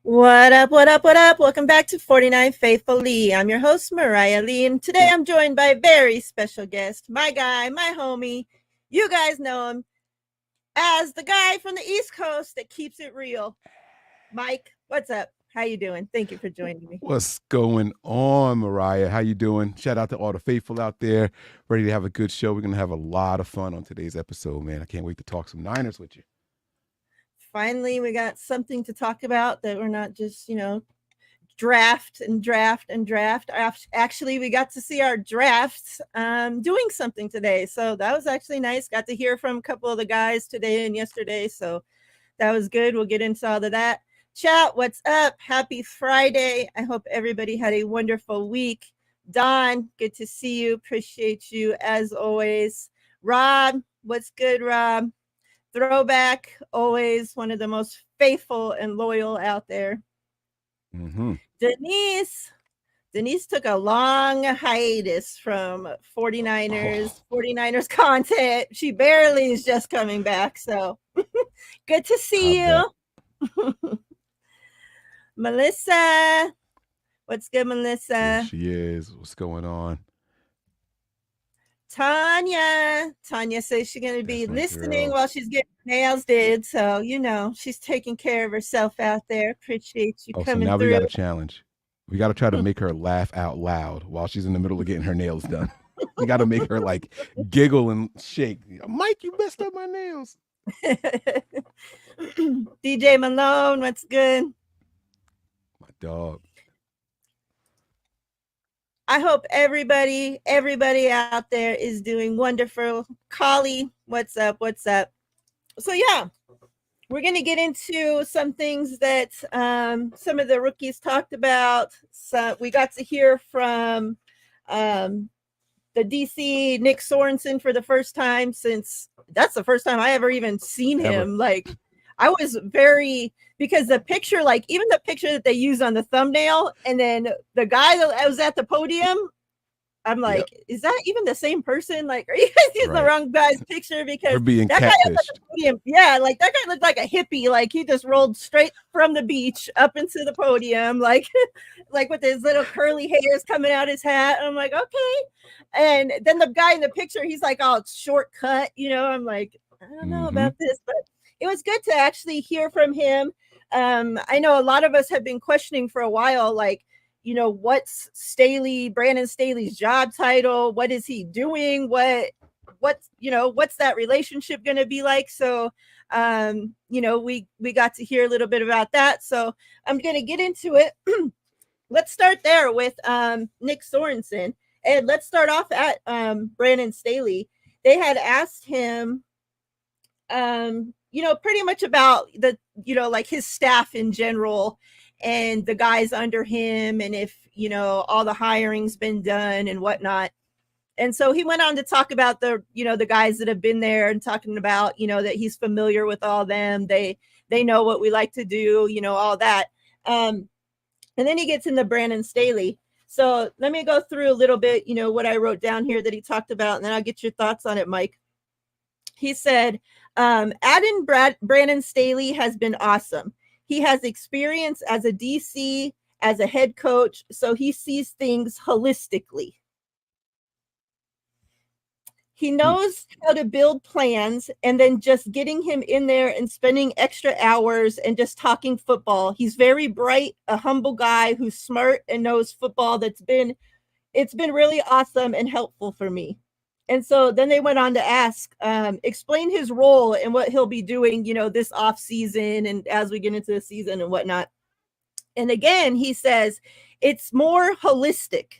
What up, what up, what up? Welcome back to 49 Faithfully. I'm your host, Miriah Lee, and today I'm joined by a very special guest, my guy, my homie. You guys know him as the guy from the East Coast that keeps it real. Mike, what's up? How you doing? Thank you for joining me. What's going on, Mariah? How you doing? Shout out to all the faithful out there. Ready to have a good show. We're gonna have a lot of fun on today's episode, man. I can't wait to talk some Niners with you. Finally, we got something to talk about that we're not just, draft and draft and draft. Actually, we got to see our drafts doing something today. So that was actually nice. Got to hear from a couple of the guys today and yesterday. So that was good. We'll get into all of that. Chat, what's up? Happy Friday. I hope everybody had a wonderful week. Don, good to see you. Appreciate you as always. Rob, what's good, Rob? Throwback, always one of the most faithful and loyal out there. Mm-hmm. Denise took a long hiatus from 49ers content. She barely is just coming back. So good to see you. Melissa. What's good, Melissa? There she is. What's going on? Tanya says she's going to be listening while she's getting nails did. So, she's taking care of herself out there. Appreciate you coming so now through. we got a challenge. We got to try to make her laugh out loud while she's in the middle of getting her nails done. We got to make her like giggle and shake. Mike, you messed up my nails. DJ Malone, what's good? My dog. I hope everybody out there is doing wonderful. Collie, what's up? What's up? So yeah, we're going to get into some things that some of the rookies talked about. So we got to hear from the DC Nick Sorensen for the first time since that's the first time I ever even seen him. Ever. Like I was because the picture, like even the picture that they use on the thumbnail, and then the guy that was at the podium, I'm like, Is that even the same person? Like, are you guys using the wrong guy's picture? Because that guy at the podium, yeah, like that guy looked like a hippie. Like he just rolled straight from the beach up into the podium, like with his little curly hairs coming out his hat. I'm like, okay. And then the guy in the picture, he's like, oh, it's shortcut. I'm like, I don't know about this, but it was good to actually hear from him. I know a lot of us have been questioning for a while, like, what's Brandon Staley's job title? What is he doing? What's that relationship going to be like? So, we got to hear a little bit about that. So I'm going to get into it. Let's start there with Nick Sorensen. And let's start off at Brandon Staley. They had asked him, pretty much about the, like his staff in general and the guys under him and if, all the hiring's been done and whatnot. And so he went on to talk about the guys that have been there and talking about, that he's familiar with all them. They know what we like to do, all that. And then he gets into Brandon Staley. So let me go through a little bit, what I wrote down here that he talked about, and then I'll get your thoughts on it, Mike. He said, adding Brandon Staley has been awesome. He has experience as a DC, as a head coach, so he sees things holistically. He knows how to build plans, and then just getting him in there and spending extra hours and just talking football. He's very bright, a humble guy who's smart and knows football. It's been really awesome and helpful for me. And so then they went on to ask, explain his role and what he'll be doing, this off season and as we get into the season and whatnot. And again, he says, it's more holistic.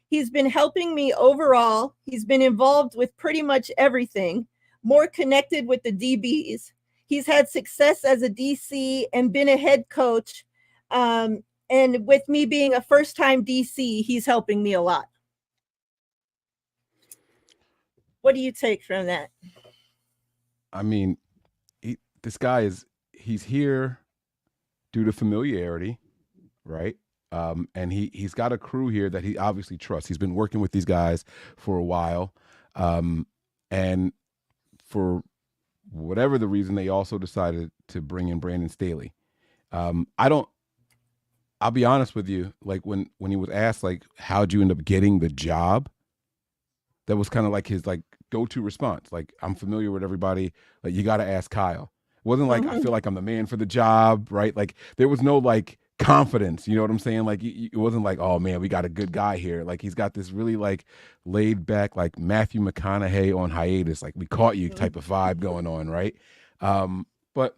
He's been helping me overall. He's been involved with pretty much everything, more connected with the DBs. He's had success as a DC and been a head coach. And with me being a first-time DC, he's helping me a lot. What do you take from that? I mean, this guy he's here due to familiarity, right? And he's got a crew here that he obviously trusts. He's been working with these guys for a while. And for whatever the reason, they also decided to bring in Brandon Staley. I don't. I'll be honest with you. Like when he was asked like, how'd you end up getting the job? That was kind of like his like go-to response. Like, I'm familiar with everybody. Like, you got to ask Kyle. It wasn't like I Mhm. feel like I'm the man for the job, right? Like there was no like confidence. You know what I'm saying? Like it wasn't like, oh man, we got a good guy here. Like he's got this really like laid back, like Matthew McConaughey on hiatus, like we caught you type of vibe going on, right? But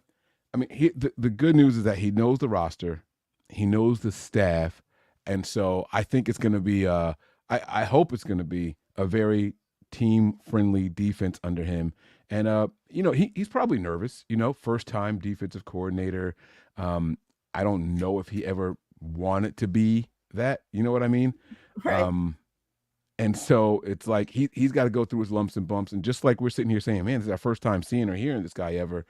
I mean, the good news is that he knows the roster, he knows the staff, and so I think it's going to be. I hope it's going to be a very team friendly defense under him. And he's probably nervous, first time defensive coordinator. I don't know if he ever wanted to be that, you know what I mean? Right. And so it's like he's got to go through his lumps and bumps. And just like we're sitting here saying, man, this is our first time seeing or hearing this guy ever.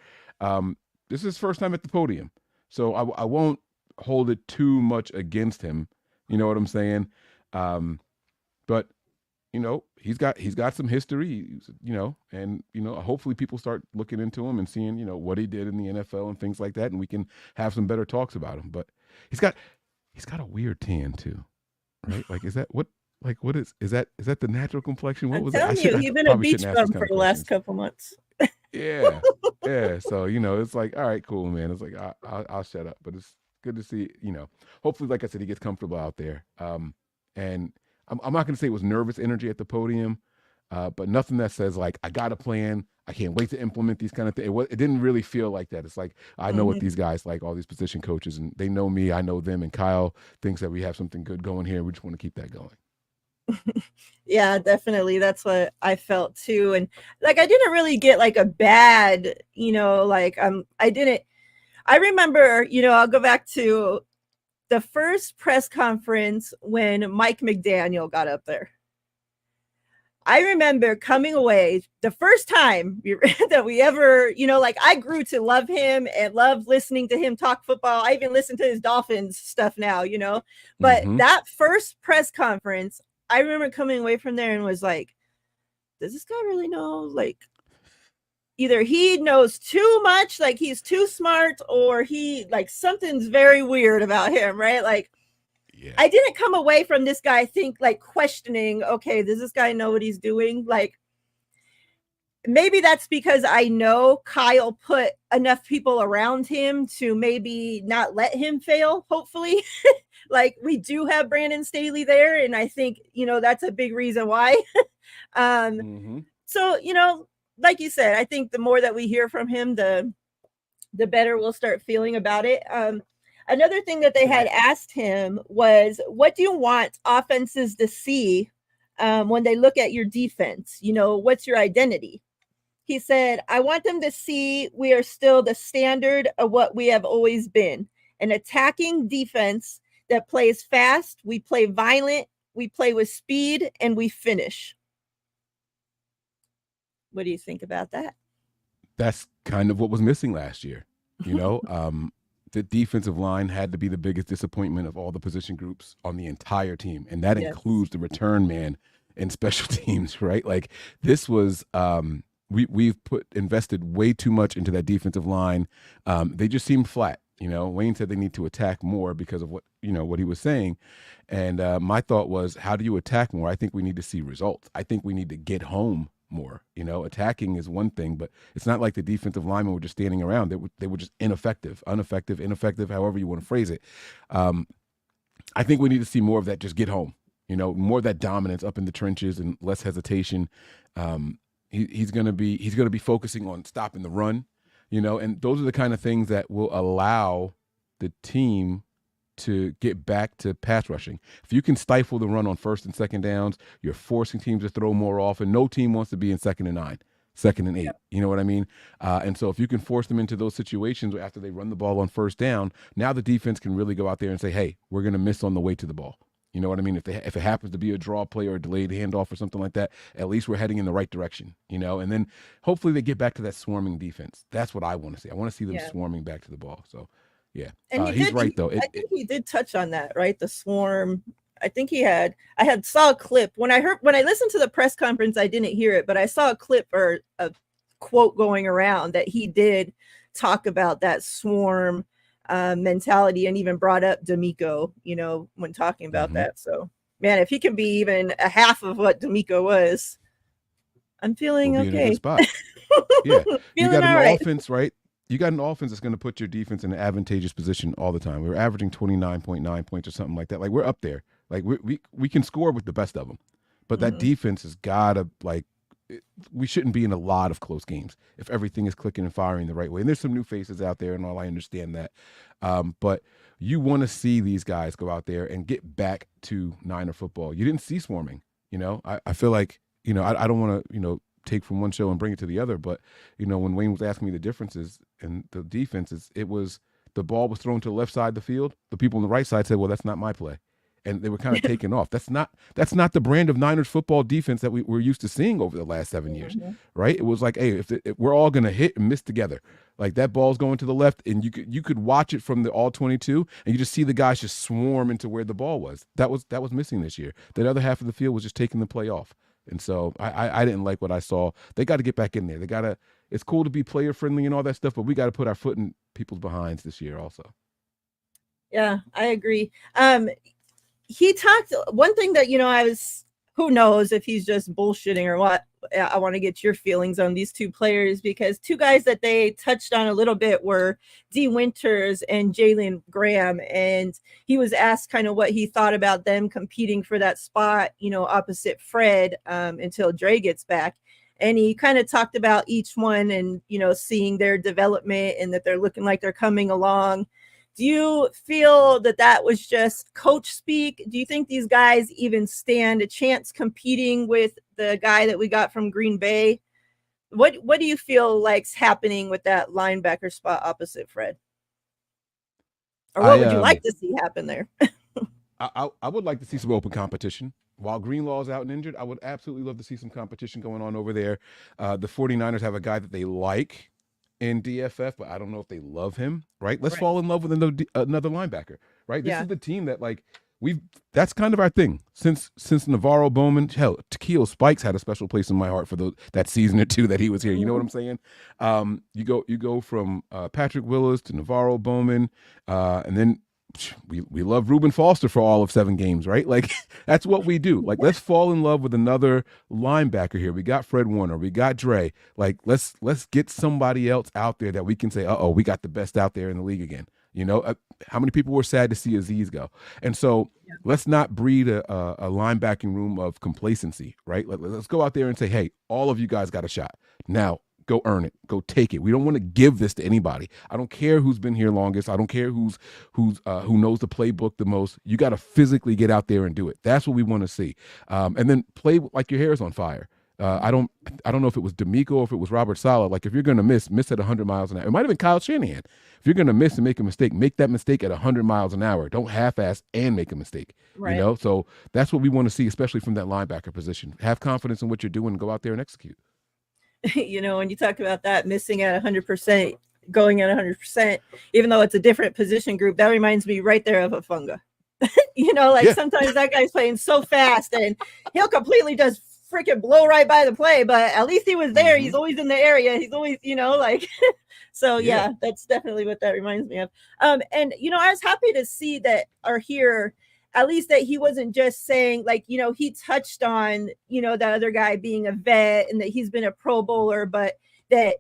This is his first time at the podium. So I won't hold it too much against him. You know what I'm saying? But he's got some history, and hopefully people start looking into him and seeing, what he did in the NFL and things like that, and we can have some better talks about him. But he's got a weird tan too, right? Like, is that what? Like, what is that? Is that the natural complexion? What I'm was it? telling you, he's been a Probably beach shouldn't ask these bum kind for of the last questions. couple months. Yeah, yeah. So it's like, all right, cool, man. It's like I'll shut up, but it's good to see. Hopefully, like I said, he gets comfortable out there. And I'm not going to say it was nervous energy at the podium, but nothing that says like I got a plan. I can't wait to implement these kind of things. It didn't really feel like that. It's like I know what Mhm. these guys like, all these position coaches, and they know me. I know them, and Kyle thinks that we have something good going here. We just want to keep that going. Yeah, definitely. That's what I felt too. And like I didn't really get like a bad, I remember, I'll go back to the first press conference when Mike McDaniel got up there. I remember coming away the first time that we ever, I grew to love him and love listening to him talk football. I even listen to his Dolphins stuff now, but Mm-hmm. that first press conference, I remember coming away from there and was like, does this guy really know? Like, either he knows too much, like he's too smart, or something's very weird about him, right? Like, Yeah. I didn't come away from this guy questioning, okay, does this guy know what he's doing? Like, maybe that's because I know Kyle put enough people around him to maybe not let him fail, hopefully. Like, we do have Brandon Staley there, and I think, that's a big reason why. Mm-hmm. So, like you said, I think the more that we hear from him, the better we'll start feeling about it. Another thing that they had asked him was, what do you want offenses to see when they look at your defense? What's your identity? He said, I want them to see we are still the standard of what we have always been, an attacking defense that plays fast, we play violent, we play with speed, and we finish. What do you think about that? That's kind of what was missing last year. The defensive line had to be the biggest disappointment of all the position groups on the entire team, and that Yes. includes the return man and special teams. Right? Like this was. We've invested way too much into that defensive line. They just seemed flat. Wayne said they need to attack more because of what he was saying, and my thought was, how do you attack more? I think we need to see results. I think we need to get home more. Attacking is one thing, but it's not like the defensive linemen were just standing around. They were just ineffective, however you want to phrase it. I think we need to see more of that. Just get home. More of that dominance up in the trenches and less hesitation. He's going to be focusing on stopping the run, and those are the kind of things that will allow the team to get back to pass rushing. If you can stifle the run on first and second downs, you're forcing teams to throw more often. No team wants to be in 2nd and 9, 2nd and 8. You know what I mean? And so if you can force them into those situations after they run the ball on first down, now the defense can really go out there and say, hey, we're going to miss on the way to the ball. You know what I mean? If it happens to be a draw play or a delayed handoff or something like that, at least we're heading in the right direction, and then hopefully they get back to that swarming defense. That's what I want to see. I want to see them swarming back to the ball. So, yeah. And he's right, though. I think he did touch on that, right? The swarm. I think I saw a clip when I listened to the press conference, I didn't hear it, but I saw a clip or a quote going around that he did talk about that swarm mentality, and even brought up D'Amico, when talking about that. So, man, if he can be even a half of what D'Amico was, I'm feeling We'll be in a good okay. spot. Yeah. You Feeling got an all right. offense, right? You got an offense that's going to put your defense in an advantageous position all the time. We're averaging 29.9 points or something like that. Like, we're up there. Like, we can score with the best of them. But that defense has got to, like, we shouldn't be in a lot of close games if everything is clicking and firing the right way. And there's some new faces out there and all, I understand that. But you want to see these guys go out there and get back to Niner football. You didn't see swarming. I feel like, I don't want to, take from one show and bring it to the other. But, when Wayne was asking me the differences in the defenses, it was the ball was thrown to the left side of the field. The people on the right side said, well, that's not my play. And they were kind of taken off. That's not the brand of Niners football defense that we're used to seeing over the last 7 years, right? It was like, hey, if we're all going to hit and miss together, like that ball's going to the left, and you could watch it from the all 22, and you just see the guys just swarm into where the ball was. That was missing this year. That other half of the field was just taking the play off. And so I didn't like what I saw. They got to get back in there. They got to. It's cool to be player friendly and all that stuff, but we got to put our foot in people's behinds this year also. Yeah, I agree. He talked one thing that who knows if he's just bullshitting or what. I want to get your feelings on these two players, because two guys that they touched on a little bit were D. Winters and Jalen Graham, and he was asked kind of what he thought about them competing for that spot, opposite Fred, until Dre gets back. And he kind of talked about each one and seeing their development and that they're looking like they're coming along. Do you feel that was just coach speak? Do you think these guys even stand a chance competing with the guy that we got from Green Bay? What do you feel like's happening with that linebacker spot opposite Fred? Or what would you like to see happen there? I would like to see some open competition. While Greenlaw's out and injured, I would absolutely love to see some competition going on over there. The 49ers have a guy that they like in DFF, but I don't know if they love him, right? Let's fall in love with another linebacker, right? This is the team that, like, that's kind of our thing. Since Navarro Bowman, hell, Takeo Spikes had a special place in my heart for that season or two that he was here. You know what I'm saying? You go from Patrick Willis to Navarro Bowman, and then we love Reuben Foster for all of 7 games, right? Like, that's what we do. Like, let's fall in love with another linebacker here. We got Fred Warner, we got Dre. Like, let's get somebody else out there that we can say, we got the best out there in the league again. How many people were sad to see Aziz go? And so let's not breed a linebacking room of complacency, right? Let's go out there and say, hey, all of you guys got a shot. Now, go earn it. Go take it. We don't want to give this to anybody. I don't care who's been here longest. I don't care who knows the playbook the most. You got to physically get out there and do it. That's what we want to see. And then play like your hair is on fire. I don't know if it was D'Amico or if it was Robert Saleh. Like, if you're going to miss at 100 miles an hour. It might have been Kyle Shanahan. If you're going to miss and make a mistake, make that mistake at 100 miles an hour. Don't half-ass and make a mistake. Right. So that's what we want to see, especially from that linebacker position. Have confidence in what you're doing and go out there and execute. When you talk about that missing at 100%, going at 100%, even though it's a different position group, that reminds me right there of a Funga. Sometimes that guy's playing so fast and he'll completely just freaking blow right by the play, but at least he was there. He's always in the area. He's always, so yeah, that's definitely what that reminds me of. And I was happy to see that or hear at least that he wasn't just saying, like, he touched on, the other guy being a vet and that he's been a Pro Bowler, but that,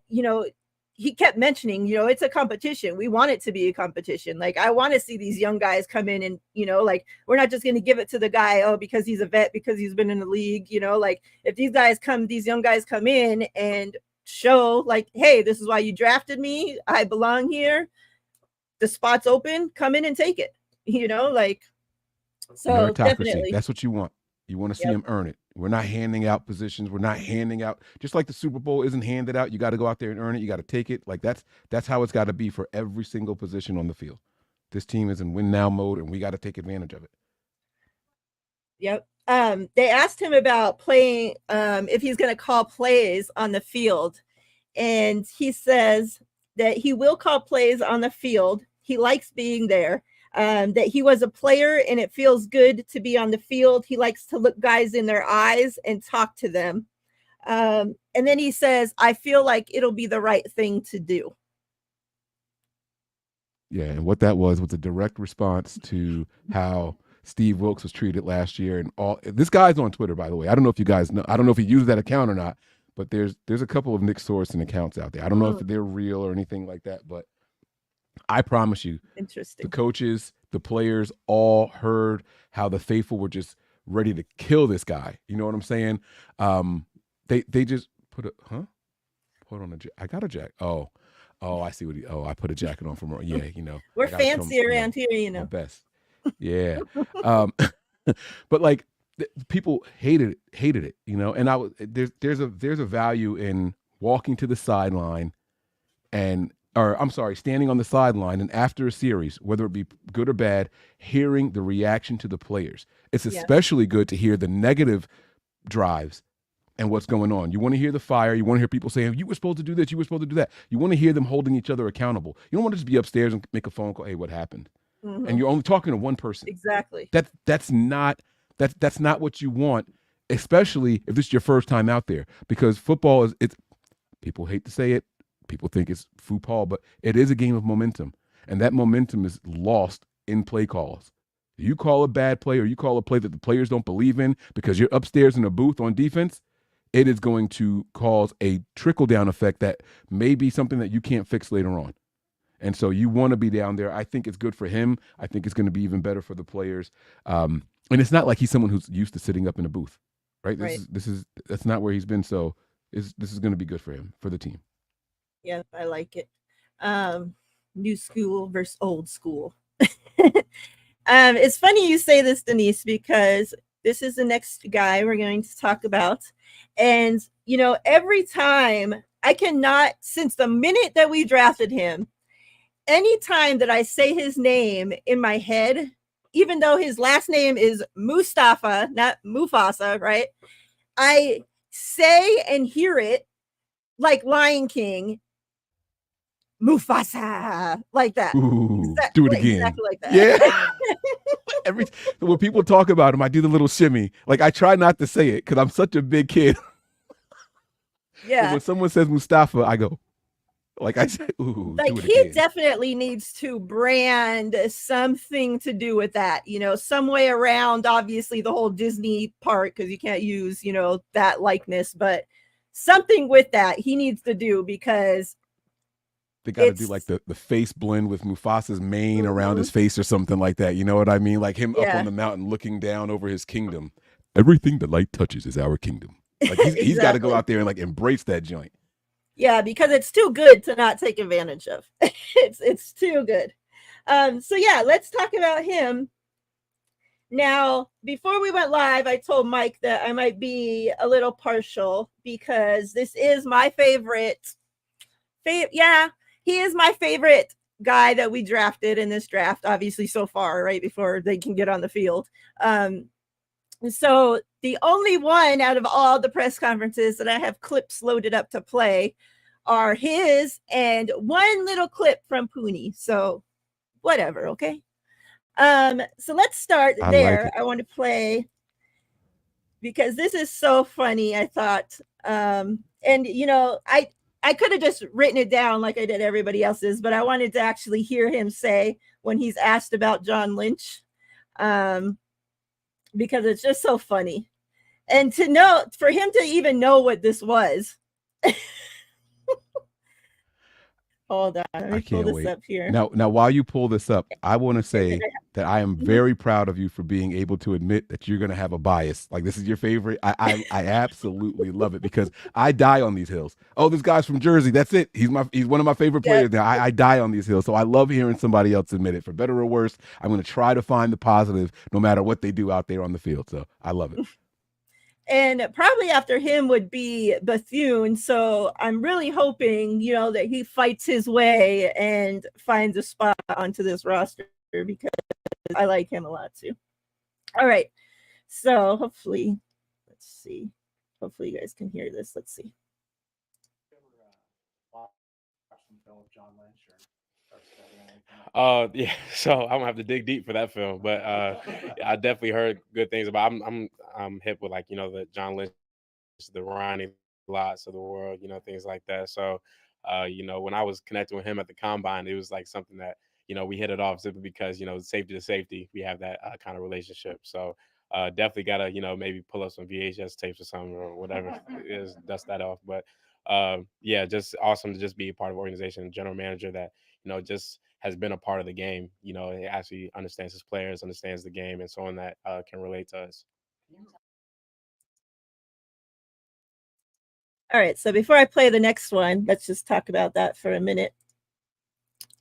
he kept mentioning, it's a competition. We want it to be a competition. Like, I want to see these young guys come in and, we're not just going to give it to the guy, because he's a vet, because he's been in the league, like, if these young guys come in and show, like, hey, this is why you drafted me. I belong here. The spot's open. Come in and take it, so meritocracy. Definitely. That's what you want. You want to see them earn it. We're not handing out positions. We're not handing out, just like the Super Bowl isn't handed out. You got to go out there and earn it. You got to take it. Like, that's how it's got to be for every single position on the field. This team is in win now mode, and we got to take advantage of it. Yep. They asked him about playing, if he's going to call plays on the field. And he says that he will call plays on the field. He likes being there. That he was a player and it feels good to be on the field. He likes to look guys in their eyes and talk to them. And then he says, I feel like it'll be the right thing to do. Yeah, and what that was a direct response to how Steve Wilkes was treated last year. And all this guy's on Twitter, by the way. I don't know if you guys know. I don't know if he used that account or not. But there's a couple of Nick Sorensen accounts out there. I don't know if they're real or anything like that. But I promise you, the Interesting. coaches, the players, all heard how the faithful were just ready to kill this guy. You know what I'm saying? They just put a Put on I got a jacket. Oh, I see what he. Oh, I put a jacket on for yeah. We're I gotta come. fancy around here, My best. Yeah. But like people hated it. And I was there's a value in walking to the sideline and or I'm sorry, standing on the sideline and after a series, whether it be good or bad, hearing the reaction to the players. It's Yeah. especially good to hear the negative drives and what's going on. You want to hear the fire. You want to hear people saying, you were supposed to do this, you were supposed to do that. You want to hear them holding each other accountable. You don't want to just be upstairs and make a phone call, hey, what happened? And you're only talking to one person. Exactly. That's not what you want, especially if this is your first time out there. Because football it's people hate to say it, people think it's football, but it is a game of momentum. And that momentum is lost in play calls. You call a bad play or you call a play that the players don't believe in because you're upstairs in a booth on defense, it is going to cause a trickle-down effect that may be something that you can't fix later on. And so you want to be down there. I think it's good for him. I think it's going to be even better for the players. And it's not like he's someone who's used to sitting up in a booth, right? That's not where he's been. So this is going to be good for him, for the team. Yeah, I like it. New school versus old school. It's funny you say this, Denise, because this is the next guy we're going to talk about. And, every time I cannot, since the minute that we drafted him, anytime that I say his name in my head, even though his last name is Mustafa, not Mufasa, right? I say and hear it like Lion King, Mufasa, like that. Ooh, do it again. Exactly like that. Yeah. When people talk about him, I do the little shimmy. Like I try not to say it because I'm such a big kid. Yeah. But when someone says Mustafa, I go, like I said, ooh, like do it he again. definitely needs to brand something to do with that, some way around, obviously, the whole Disney part, because you can't use, that likeness, but something with that he needs to do because they got to do like the face blend with Mufasa's mane around his face or something like that. You know what I mean? Like him up on the mountain looking down over his kingdom. Everything the light touches is our kingdom. Like he's got to go out there and like embrace that joint. Yeah, because it's too good to not take advantage of. It's too good. So yeah, let's talk about him. Now, before we went live, I told Mike that I might be a little partial because this is my favorite. Yeah, he is my favorite guy that we drafted in this draft, obviously so far, right before they can get on the field. So the only one out of all the press conferences that I have clips loaded up to play are his and one little clip from Pooney. So whatever, okay? So let's start there. Like I want to play because this is so funny, I thought. And I could have just written it down like I did everybody else's, but I wanted to actually hear him say when he's asked about John Lynch. Because it's just so funny. And for him to even know what this was. Hold on, let me pull this up here. Now, while you pull this up, I want to say that I am very proud of you for being able to admit that you're going to have a bias. Like this is your favorite. I absolutely love it because I die on these hills. Oh, this guy's from Jersey. That's it. He's one of my favorite players. Now I die on these hills. So I love hearing somebody else admit it. For better or worse, I'm going to try to find the positive no matter what they do out there on the field. So I love it. And probably after him would be Bethune. So I'm really hoping, that he fights his way and finds a spot onto this roster because I like him a lot too. All right. So hopefully, let's see. Hopefully you guys can hear this. Let's see. Yeah, so I'm gonna have to dig deep for that film, but I definitely heard good things about. I'm hip with like the John Lynch, the Ronnie Lots of the world, things like that. So when I was connecting with him at the combine, it was like something that we hit it off simply because safety to safety, we have that kind of relationship. So definitely gotta maybe pull up some VHS tapes or something or whatever it is, dust that off. But yeah, just awesome to just be a part of an organization, general manager that just has been a part of the game. He actually understands his players, understands the game, and someone that can relate to us. All right, so before I play the next one, let's just talk about that for a minute.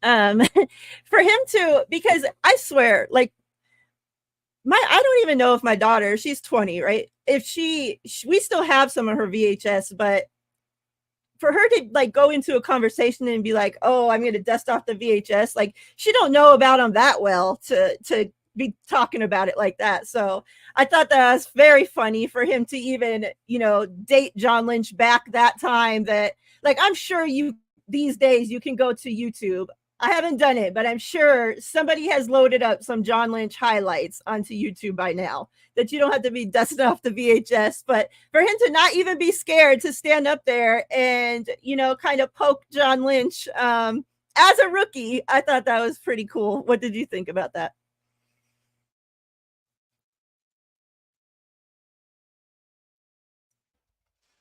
For him to, because I swear, like I don't even know if my daughter, she's 20, right? If we still have some of her VHS, but for her to like go into a conversation and be like, "Oh, I'm going to dust off the VHS," like she don't know about them that well to be talking about it like that. So I thought that was very funny for him to even, date John Lynch back that time. That, like, I'm sure these days you can go to YouTube. I haven't done it, but I'm sure somebody has loaded up some John Lynch highlights onto YouTube by now, that you don't have to be dusting off the VHS. But for him to not even be scared to stand up there and, kind of poke John Lynch as a rookie, I thought that was pretty cool. What did you think about that?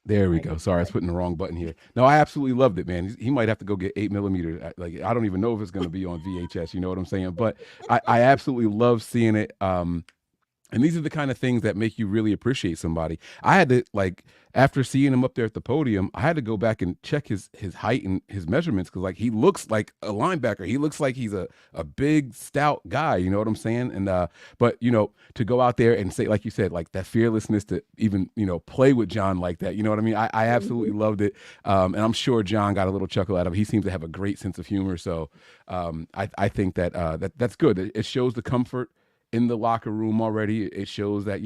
There we go. Sorry, I was putting the wrong button here. No, I absolutely loved it, man. He might have to go get 8mm. Like, I don't even know if it's going to be on VHS. You know what I'm saying? But I absolutely love seeing it. And these are the kind of things that make you really appreciate somebody. I had to, like, after seeing him up there at the podium, I had to go back and check his height and his measurements, because, like, he looks like a linebacker. He looks like he's a big, stout guy. You know what I'm saying? And but to go out there and say, like you said, like that fearlessness to even play with John like that. You know what I mean? I absolutely loved it, and I'm sure John got a little chuckle out of it. He seems to have a great sense of humor. So I think that that's good. It shows the comfort in the locker room already. It shows that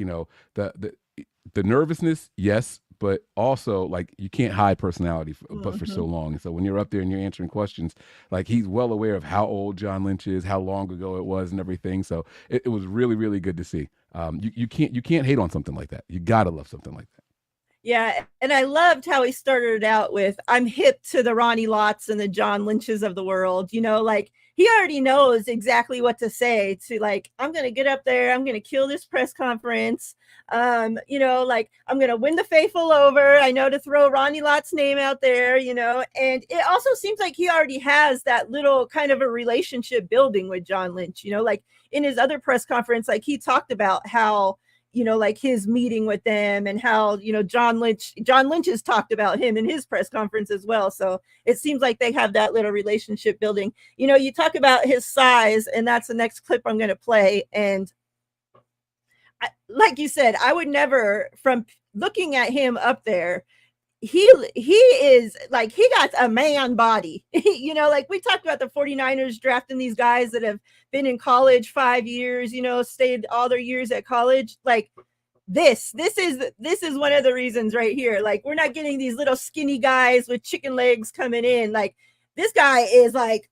the nervousness, yes, but also, like, you can't hide personality but for so long. And so when you're up there and you're answering questions, like, he's well aware of how old John Lynch is, how long ago it was, and everything. So it was really, really good to see. You can't hate on something like that. You gotta love something like that. Yeah, and I loved how he started out with, "I'm hip to the Ronnie Lotts and the John Lynches of the world." Like, he already knows exactly what to say to, like, "I'm going to get up there, I'm going to kill this press conference. Like, I'm going to win the faithful over. I know to throw Ronnie Lott's name out there, And it also seems like he already has that little kind of a relationship building with John Lynch, like in his other press conference, like he talked about how like his meeting with them, and how, John Lynch has talked about him in his press conference as well. So it seems like they have that little relationship building. You talk about his size, and that's the next clip I'm going to play. And like you said, I would never, from looking at him up there, he is like, he got a man body. Like we talked about the 49ers drafting these guys that have been in college 5 years, stayed all their years at college. Like, this is one of the reasons right here. Like, we're not getting these little skinny guys with chicken legs coming in. Like, this guy is like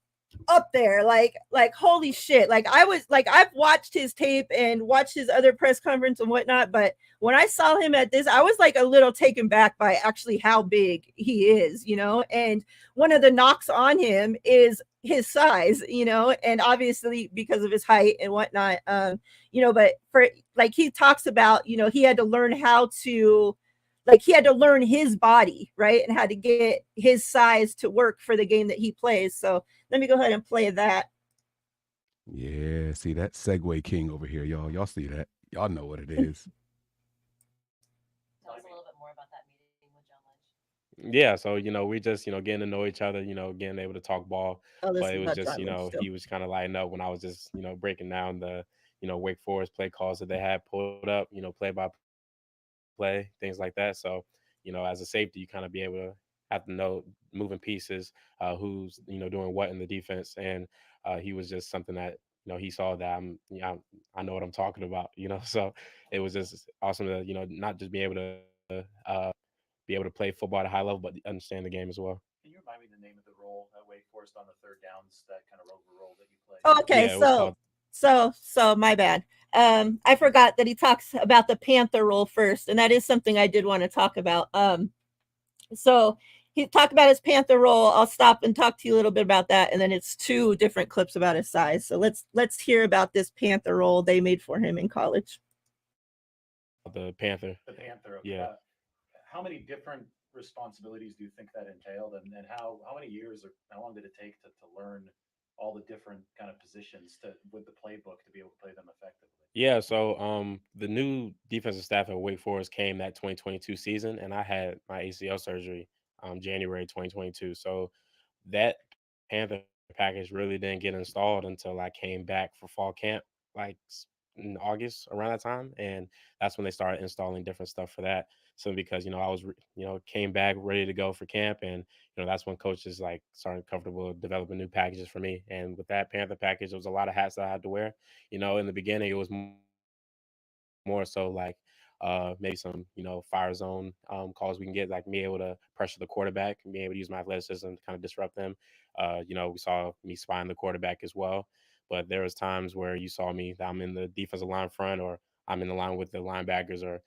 up there, like holy shit. Like, I was like, I've watched his tape and watched his other press conference and whatnot, but when I saw him at this, I was like a little taken back by actually how big he is, and one of the knocks on him is his size, and obviously because of his height and whatnot. But for, like, he talks about, he had to learn how to, like, he had to learn his body, right, and how to get his size to work for the game that he plays. So let me go ahead and play that. Yeah, see that Segway King over here, y'all. Y'all see that? Y'all know what it is. Tell us a little bit more about that meeting with John Lynch. Yeah, so we just getting to know each other, getting able to talk ball. Oh, this But it is was not just John Lynch still. he was kind of lighting up when I was just breaking down the Wake Forest play calls that they had pulled up, play by play, things like that. So as a safety, you kind of be able to have to know moving pieces, who's doing what in the defense. And he was just something that he saw that I know what I'm talking about. So it was just awesome to not just be able to play football at a high level, but understand the game as well. Can you remind me the name of the role at Wake Forest on the third downs, that kind of rover role that you played? Okay, Yeah, it was called. so my bad. I forgot that he talks about the Panther role first, and that is something I did want to talk about. So he talked about his Panther role. I'll stop and talk to you a little bit about that, and then it's 2 different clips about his size. So let's hear about this Panther role they made for him in college. The Panther. Okay. Yeah. How many different responsibilities do you think that entailed, and how many years or how long did it take to learn all the different kind of positions with the playbook to be able to play them effectively? Yeah, so the new defensive staff at Wake Forest came that 2022 season, and I had my ACL surgery January 2022. So that Panther package really didn't get installed until I came back for fall camp, like in August around that time, and that's when they started installing different stuff for that. So because I was came back ready to go for camp, and that's when coaches like started comfortable developing new packages for me. And with that Panther package, there was a lot of hats that I had to wear. In the beginning, it was more so like maybe some fire zone calls we can get, like me able to pressure the quarterback and being able to use my athleticism to kind of disrupt them. We saw me spying the quarterback as well, but there was times where you saw me that I'm in the defensive line front, or I'm in the line with the linebackers, or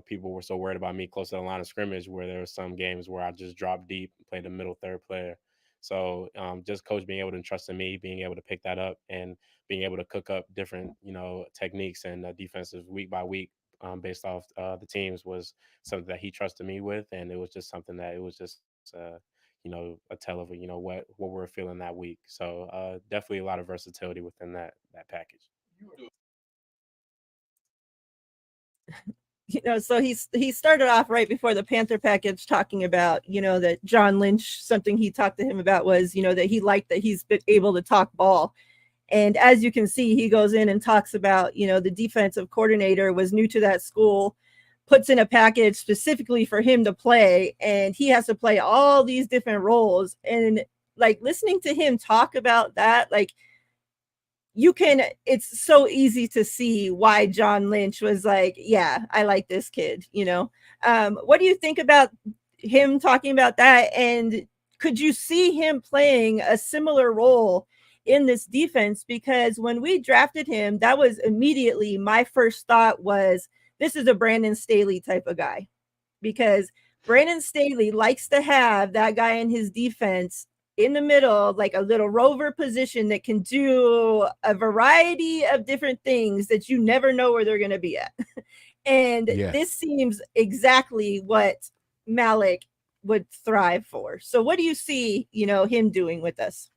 people were so worried about me close to the line of scrimmage where there were some games where I just dropped deep and played the middle third player. So just coach being able to trust in me, being able to pick that up, and being able to cook up different, techniques and defensive week by week based off the teams was something that he trusted me with, and it was just something that it was just a tell of what we're feeling that week. So definitely a lot of versatility within that package. So he started off right before the Panther package talking about, that John Lynch, something he talked to him about was, that he liked that he's been able to talk ball. And as you can see, he goes in and talks about, the defensive coordinator was new to that school, puts in a package specifically for him to play, and he has to play all these different roles. And like listening to him talk about that, like it's so easy to see why John Lynch was like, yeah, I like this kid, what do you think about him talking about that? And could you see him playing a similar role in this defense? Because when we drafted him, that was immediately my first thought was, this is a Brandon Staley type of guy, because Brandon Staley likes to have that guy in his defense in the middle, like a little rover position that can do a variety of different things that you never know where they're going to be at. And this seems exactly what Malik would thrive for. So what do you see, him doing with us?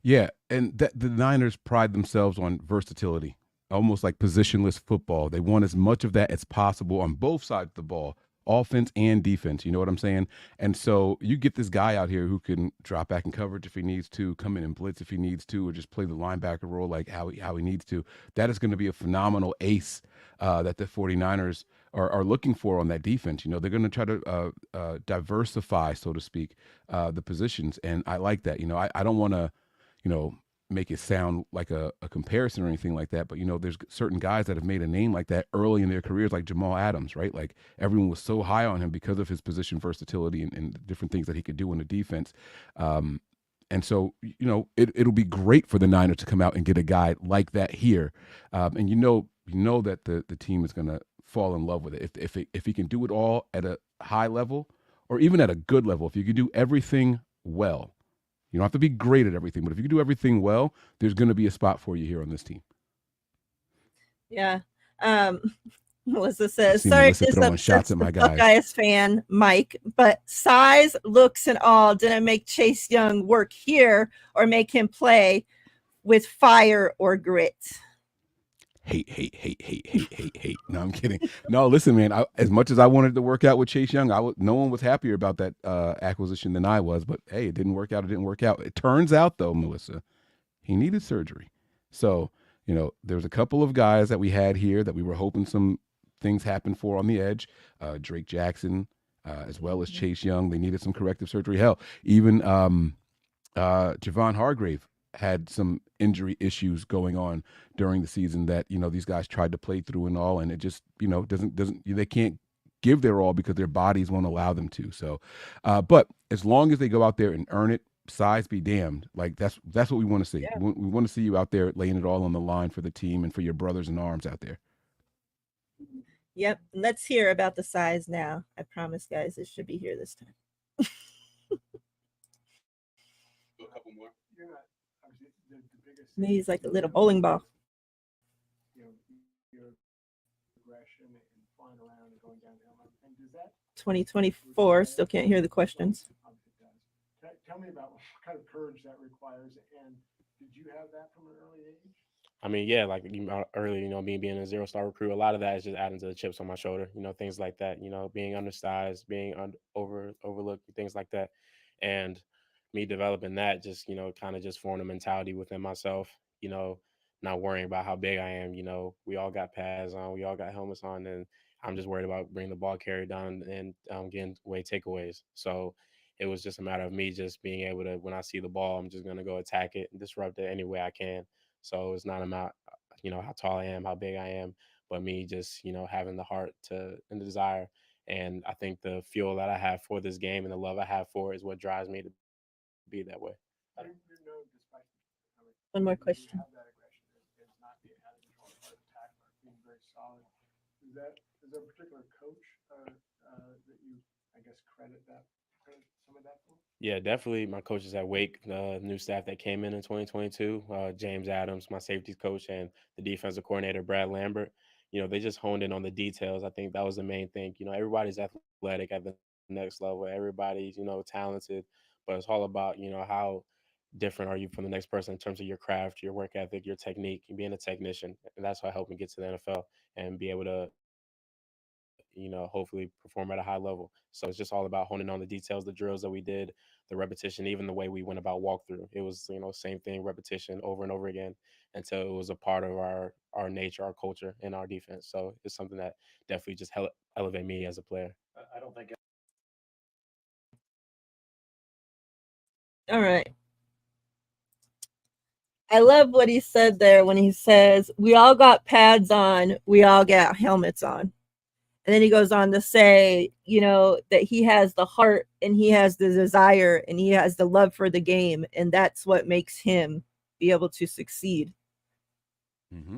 Yeah, and the Niners pride themselves on versatility, almost like positionless football. They want as much of that as possible on both sides of the ball, offense and defense. You know what I'm saying? And so you get this guy out here who can drop back in coverage if he needs to, come in and blitz if he needs to, or just play the linebacker role like how he needs to. That is going to be a phenomenal ace that the 49ers are looking for on that defense. They're going to try to diversify, so to speak, the positions. And I like that. I don't want to, make it sound like a comparison or anything like that. But, there's certain guys that have made a name like that early in their careers, like Jamal Adams, right? Like everyone was so high on him because of his position versatility and different things that he could do in the defense. And so, it'll be great for the Niners to come out and get a guy like that here. And that the team is going to fall in love with it. If he can do it all at a high level or even at a good level, if you can do everything well. You don't have to be great at everything, but if you can do everything well, there's going to be a spot for you here on this team. Yeah. Melissa says, sorry to throwing shots at my guys. Buckeyes fan, Mike, but size, looks, and all didn't make Chase Young work here or make him play with fire or grit. Hate. No, I'm kidding. No, listen, man, as much as I wanted to work out with Chase Young, no one was happier about that acquisition than I was, but hey, it didn't work out. It turns out though, Melissa, he needed surgery. So, there's a couple of guys that we had here that we were hoping some things happened for on the edge. Drake Jackson, as well as Chase Young, they needed some corrective surgery. Hell, even Javon Hargrave had some injury issues going on during the season that, these guys tried to play through and all, and it just, they can't give their all because their bodies won't allow them to. So, but as long as they go out there and earn it, size be damned. Like that's what we want to see. Yeah. We want to see you out there laying it all on the line for the team and for your brothers in arms out there. Yep. Let's hear about the size now. I promise, guys, it should be here this time. A couple more. You're not obviously the biggest. He's like a little bowling ball. You know, your aggression and flying around and going downhill. And does that 2024. Still can't hear the questions. obviously does. Tell me about what kind of courage that requires, and did you have that from an early age? I mean, yeah, like earlier, me being a 0-star recruit, a lot of that is just adding to the chips on my shoulder, things like that, being undersized, being overlooked, things like that. And me developing that just, kind of just formed a mentality within myself, you know, not worrying about how big I am. We all got pads on, we all got helmets on, and I'm just worried about bringing the ball carrier down and getting away takeaways. So it was just a matter of me just being able to, when I see the ball, I'm just going to go attack it and disrupt it any way I can. So it's not about, how tall I am, how big I am, but me just, having the heart and the desire. And I think the fuel that I have for this game and the love I have for it is what drives me to be that way. Despite One more question. have that aggression and not being out of control or attack or being very solid. Is there a particular coach that you, I guess, credit some of that for? Yeah, definitely. My coaches at Wake, the new staff that came in 2022, James Adams, my safeties coach, and the defensive coordinator, Brad Lambert, they just honed in on the details. I think that was the main thing. Everybody's athletic at the next level. Everybody's, talented, but it's all about, how different are you from the next person in terms of your craft, your work ethic, your technique, and being a technician. And that's what helped me get to the NFL and be able to, hopefully perform at a high level. So it's just all about honing on the details, the drills that we did, the repetition, even the way we went about walkthrough. It was, same thing, repetition over and over again until it was a part of our nature, our culture, and our defense. So it's something that definitely just elevate me as a player. I don't think All right. I love what he said there when he says, we all got pads on, we all got helmets on. And then he goes on to say, that he has the heart and he has the desire and he has the love for the game. And that's what makes him be able to succeed. Mm-hmm.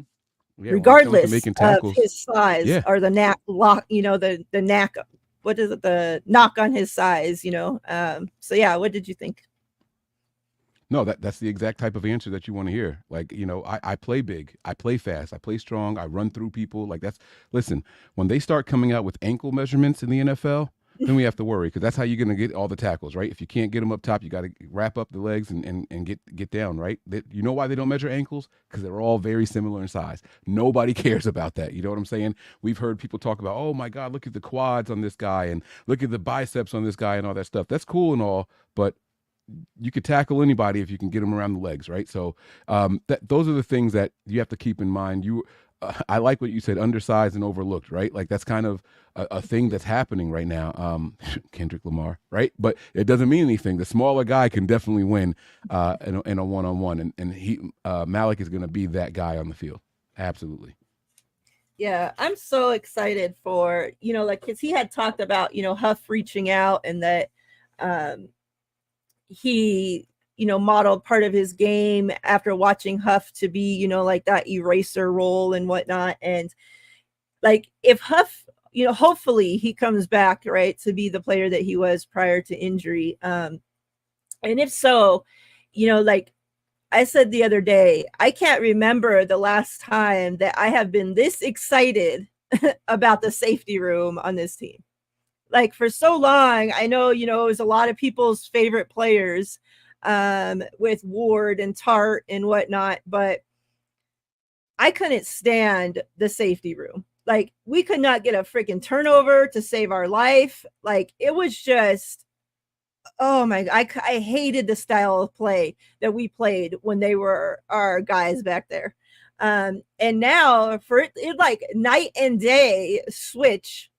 Yeah, regardless making of tackles. his size Yeah. or the knack, the knack, what is it? The knock on his size, So yeah, what did you think? No, that's the exact type of answer that you want to hear. Like, I play big, I play fast, I play strong, I run through people. Like listen, when they start coming out with ankle measurements in the NFL, then we have to worry because that's how you're going to get all the tackles, right? If you can't get them up top, you got to wrap up the legs and get down, right? You know why they don't measure ankles? Because they're all very similar in size. Nobody cares about that. You know what I'm saying? We've heard people talk about, oh my God, look at the quads on this guy and look at the biceps on this guy and all that stuff. That's cool and all, but you could tackle anybody if you can get them around the legs, right? So those are the things that you have to keep in mind. I like what you said, undersized and overlooked, right? Like that's kind of a thing that's happening right now. Kendrick Lamar, right? But it doesn't mean anything. The smaller guy can definitely win in a one-on-one, and Malik is going to be that guy on the field. Absolutely. Yeah, I'm so excited for, because he had talked about, Huff reaching out and that he, modeled part of his game after watching Huff to be, like that eraser role and whatnot. And like if Huff, hopefully he comes back, right, to be the player that he was prior to injury. And if so, like I said the other day, I can't remember the last time that I have been this excited about the safety room on this team. Like for so long, I know, it was a lot of people's favorite players with Ward and Tart and whatnot, but I couldn't stand the safety room. Like we could not get a freaking turnover to save our life. Like it was just, oh my God, I hated the style of play that we played when they were our guys back there. And now for it like night and day switch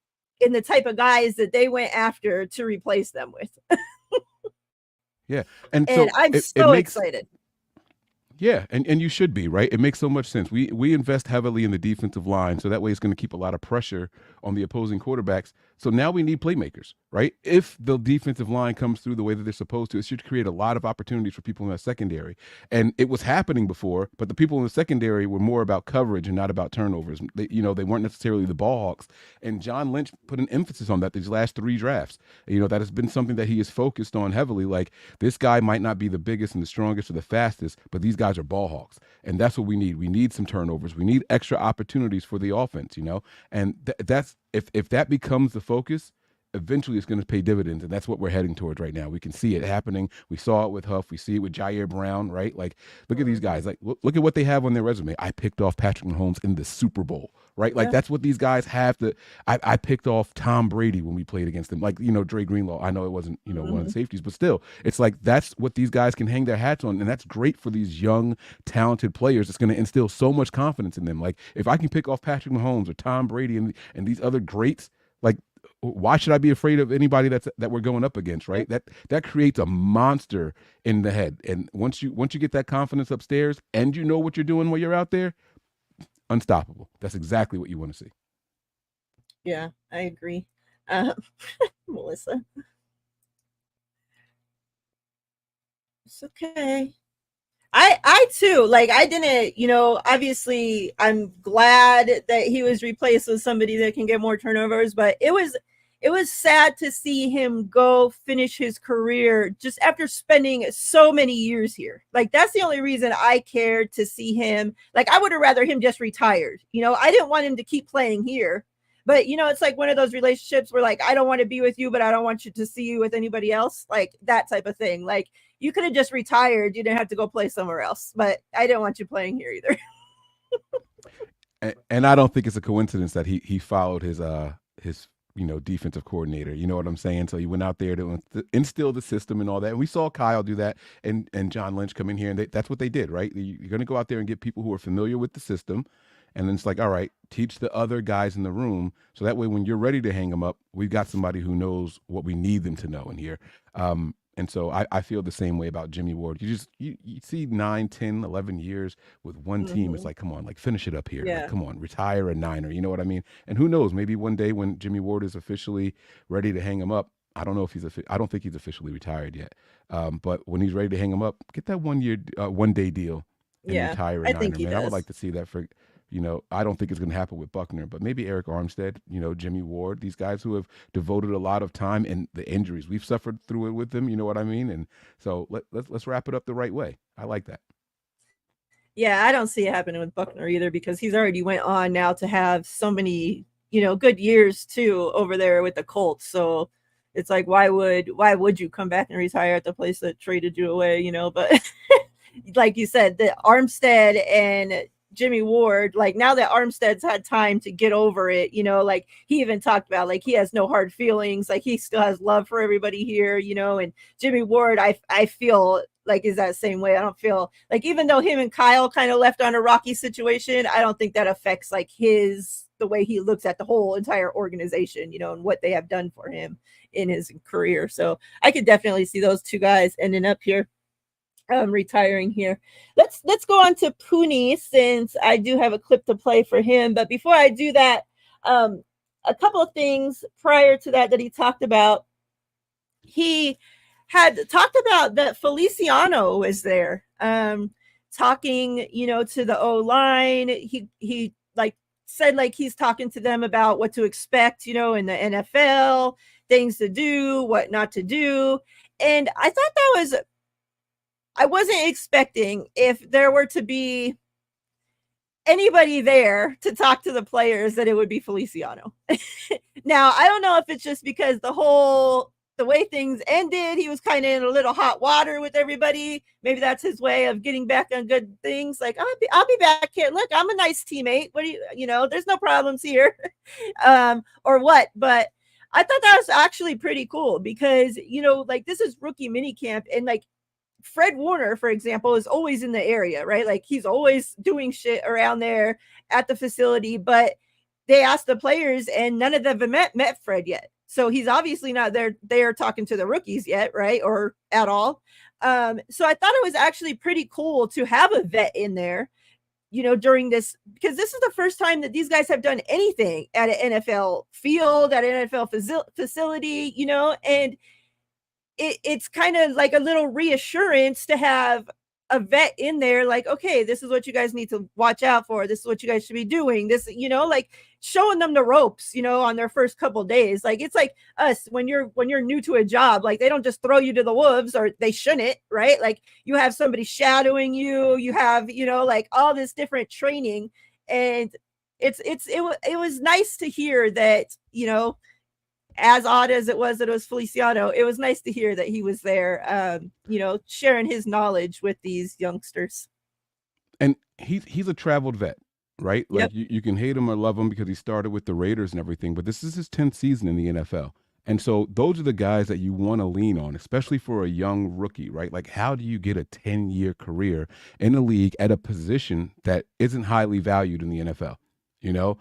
in the type of guys that they went after to replace them with. Yeah. And so I'm so excited. Yeah, and you should be, right? It makes so much sense. We invest heavily in the defensive line, so that way it's going to keep a lot of pressure on the opposing quarterbacks So now we need playmakers, right? If the defensive line comes through the way that they're supposed to, it should create a lot of opportunities for people in the secondary. And it was happening before, but the people in the secondary were more about coverage and not about turnovers. They weren't necessarily the ball hawks. And John Lynch put an emphasis on that these last 3 drafts. That has been something that he has focused on heavily. Like, this guy might not be the biggest and the strongest or the fastest, but these guys are ball hawks. And that's what we need. We need some turnovers. We need extra opportunities for the offense, And that's if that becomes the focus, eventually it's going to pay dividends, and that's what we're heading towards right now. We can see it happening. We saw it with Huff. We see it with Jair Brown, right? Like, look at these guys. Like, look at what they have on their resume. I picked off Patrick Mahomes in the Super Bowl, right? Like, that's what these guys have to. I picked off Tom Brady when we played against them. Like, Dre Greenlaw. I know it wasn't, one of the safeties, but still, it's like that's what these guys can hang their hats on, and that's great for these young, talented players. It's going to instill so much confidence in them. Like, if I can pick off Patrick Mahomes or Tom Brady and these other greats, like, why should I be afraid of anybody that we're going up against, right? That creates a monster in the head. And once you get that confidence upstairs and you know what you're doing while you're out there, unstoppable. That's exactly what you want to see. Yeah, I agree. Melissa. It's okay. I too, like, I didn't, obviously I'm glad that he was replaced with somebody that can get more turnovers, but it was sad to see him go finish his career just after spending so many years here. Like, that's the only reason I cared to see him. Like, I would have rather him just retired. I didn't want him to keep playing here. But, it's like one of those relationships where, like, I don't want to be with you, but I don't want you to see you with anybody else. Like, that type of thing. Like, you could have just retired. You didn't have to go play somewhere else. But I didn't want you playing here either. and I don't think it's a coincidence that he followed his defensive coordinator. You know what I'm saying? So he went out there to instill the system and all that. And we saw Kyle do that and John Lynch come in here, and that's what they did, right? You're going to go out there and get people who are familiar with the system. And then it's like, all right, teach the other guys in the room. So that way, when you're ready to hang them up, we've got somebody who knows what we need them to know in here. And so I feel the same way about Jimmy Ward. You see 9, 10, 11 years with one team. It's like, come on, like, finish it up here. Yeah. Like, come on, retire a Niner. You know what I mean? And who knows, maybe one day when Jimmy Ward is officially ready to hang him up, I don't know if I don't think he's officially retired yet. But when he's ready to hang him up, get that 1 day deal and retire a Niner. think he Man, I would does. like to see that for. I don't think it's going to happen with Buckner, but maybe Eric Armstead, Jimmy Ward, these guys who have devoted a lot of time, and the injuries we've suffered through it with them. You know what I mean? And so let's wrap it up the right way. I like that. Yeah, I don't see it happening with Buckner either, because he's already went on now to have so many, good years too over there with the Colts. So it's like, why would you come back and retire at the place that traded you away? But like you said, the Armstead and Jimmy Ward, like, now that Armstead's had time to get over it, like, he even talked about, like, he has no hard feelings, like, he still has love for everybody here, and Jimmy Ward, I feel like is that same way. I don't feel like, even though him and Kyle kind of left on a rocky situation, I don't think that affects, like, the way he looks at the whole entire organization, and what they have done for him in his career. So I could definitely see those two guys ending up here. Retiring here. Let's go on to Pooney, since I do have a clip to play for him. But before I do that, a couple of things prior to that he talked about. He had talked about that Feliciano was there, talking, to the O-line. He like said, like, he's talking to them about what to expect, in the NFL, things to do, what not to do. And I thought I wasn't expecting, if there were to be anybody there to talk to the players, that it would be Feliciano. Now, I don't know if it's just because the way things ended, he was kind of in a little hot water with everybody. Maybe that's his way of getting back on good things. Like, I'll be back here. Look, I'm a nice teammate. What do there's no problems here. Or what? But I thought that was actually pretty cool, because, like, this is rookie mini camp, and, like, Fred Warner, for example, is always in the area, right? Like, he's always doing shit around there at the facility, but they asked the players and none of them have met Fred yet. So he's obviously not there talking to the rookies yet, right? Or at all. So I thought it was actually pretty cool to have a vet in there. during this, because this is the first time that these guys have done anything at an NFL field, at an NFL facility, and it's kind of like a little reassurance to have a vet in there, like, okay, this is what you guys need to watch out for. This is what you guys should be doing. This, like showing them the ropes, on their first couple days. Like, it's like us when you're new to a job, like they don't just throw you to the wolves, or they shouldn't, right? Like, you have somebody shadowing you, you have, like all this different training. And it was nice to hear that, as odd as it was that it was Feliciano, it was nice to hear that he was there, sharing his knowledge with these youngsters. And he's a traveled vet, right? Like, Yep. you can hate him or love him because he started with the Raiders and everything, but this is his 10th season in the NFL. And so those are the guys that you want to lean on, especially for a young rookie, right? Like, how do you get a 10-year career in the league at a position that isn't highly valued in the NFL? Yep.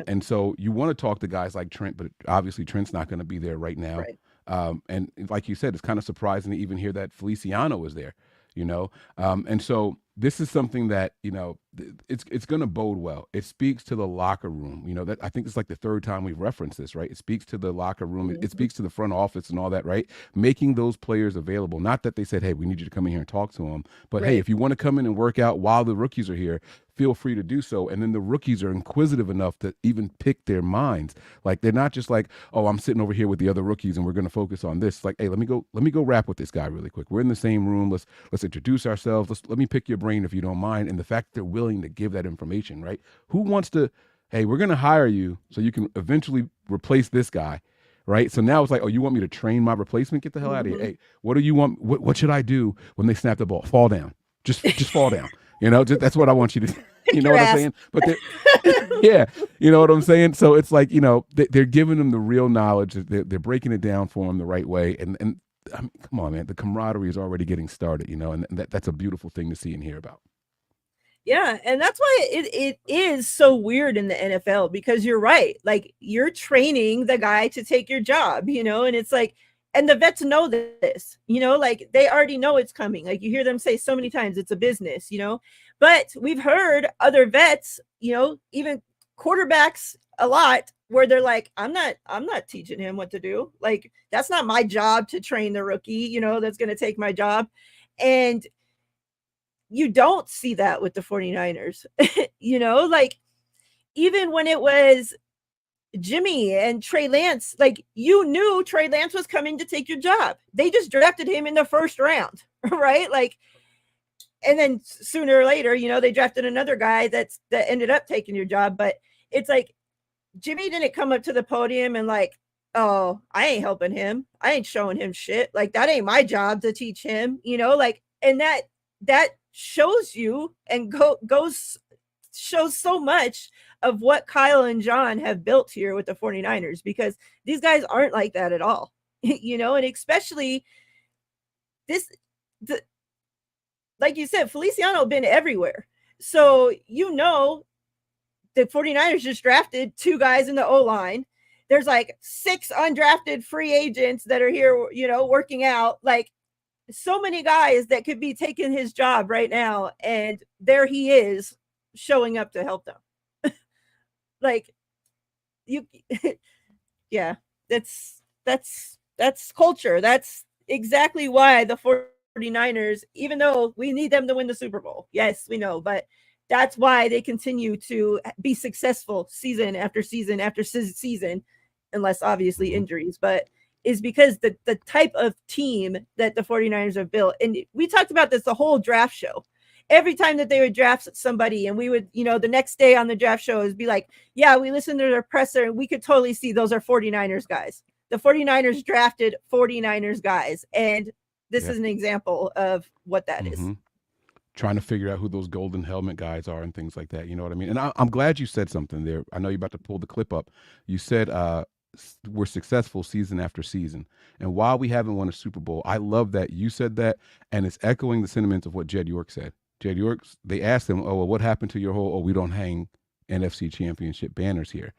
And so you want to talk to guys like Trent, but obviously Trent's not going to be there right now. Right. And like you said, it's kind of surprising to even hear that Feliciano is there, and so this is something that, it's going to bode well. It speaks to the locker room, that I think it's like the third time we've referenced this, right? It speaks to the locker room. It speaks to the front office and all that, right? Making those players available. Not that they said, hey, we need you to come in here and talk to them, but hey, Right. if you want to come in and work out while the rookies are here, feel free to do so. And then the rookies are inquisitive enough to even pick their minds. Like, they're not just like, oh, I'm sitting over here with the other rookies and we're going to focus on this. Like, hey, let me go rap with this guy really quick. We're in the same room. Let's introduce ourselves. Let me pick your brain if you don't mind. And the fact that they're willing to give that information, right? Who wants to, hey, we're going to hire you so you can eventually replace this guy. Right. So now it's like, oh, you want me to train my replacement? Get the hell out of here. Hey, what do you want? What should I do when they snap the ball? Fall down. Just fall down. That's what I want you to do. You know what I'm saying? But yeah, you know what I'm saying? So it's like, they're giving them the real knowledge. They're breaking it down for them the right way. And I mean, come on, man, the camaraderie is already getting started, and that's a beautiful thing to see and hear about. Yeah, and that's why it is so weird in the NFL, because you're right. Like, you're training the guy to take your job, and it's like, and the vets know this, like they already know it's coming. Like, you hear them say so many times, it's a business, but we've heard other vets, even quarterbacks a lot, where they're like, I'm not teaching him what to do. Like, that's not my job to train the rookie, that's going to take my job. And you don't see that with the 49ers, like, even when it was Jimmy and Trey Lance, like, you knew Trey Lance was coming to take your job. They just drafted him in the first round, right? Like, and then sooner or later, they drafted another guy that ended up taking your job. But it's like, Jimmy didn't come up to the podium and like, oh, I ain't helping him. I ain't showing him shit. Like, that ain't my job to teach him, like, and that shows you and shows so much of what Kyle and John have built here with the 49ers, because these guys aren't like that at all, and especially like you said, Feliciano been everywhere. So, the 49ers just drafted 2 guys in the O-line. There's like 6 undrafted free agents that are here, working out. Like, so many guys that could be taking his job right now, and there he is showing up to help them. Like, yeah, that's culture. That's exactly why the 49ers, even though we need them to win the Super Bowl, yes, we know, but that's why they continue to be successful season after season after season, unless obviously injuries, but is because the type of team that the 49ers have built. And we talked about this the whole draft show. Every time that they would draft somebody, and we would, the next day on the draft show is be like, yeah, we listened to their presser and we could totally see those are 49ers guys. The 49ers drafted 49ers guys. And this is an example of what that is. Trying to figure out who those golden helmet guys are and things like that. You know what I mean? And I'm glad you said something there. I know you're about to pull the clip up. You said, we're successful season after season. And while we haven't won a Super Bowl, I love that you said that. And it's echoing the sentiments of what Jed York said. Jed York, they asked him, oh, well, what happened to your whole, we don't hang NFC championship banners here.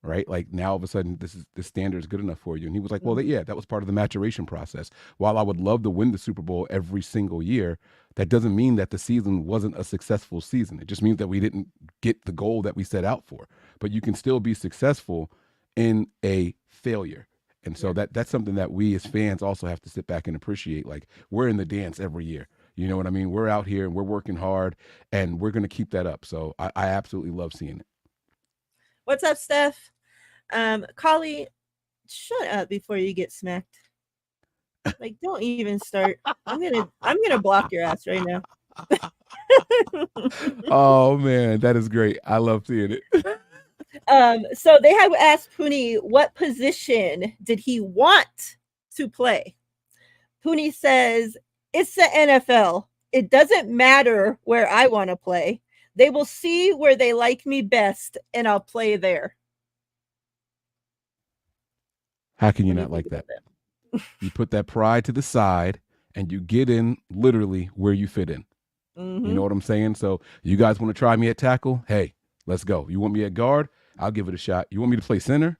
right? Like now all of a sudden this standard is good enough for you. And he was like, well, yeah, that was part of the maturation process. While I would love to win the Super Bowl every single year, that doesn't mean that the season wasn't a successful season. It just means that we didn't get the goal that we set out for. But you can still be successful in a failure. And so that's something that we as fans also have to sit back and appreciate. Like, we're in the dance every year. You know what I mean? We're out here and we're working hard, and we're going to keep that up. So I absolutely love seeing it. What's up, Steph? Collie, shut up before you get smacked. Like, don't even start. I'm gonna block your ass right now. Oh man, that is great. I love seeing it. So they have asked Pooney what position did he want to play. Pooney says, it's the NFL. It doesn't matter where I want to play. They will see where they like me best, and I'll play there. How can you not like that? You put that pride to the side and you get in literally where you fit in. Mm-hmm. You know what I'm saying? So you guys want to try me at tackle? Hey, let's go. You want me at guard? I'll give it a shot. You want me to play center?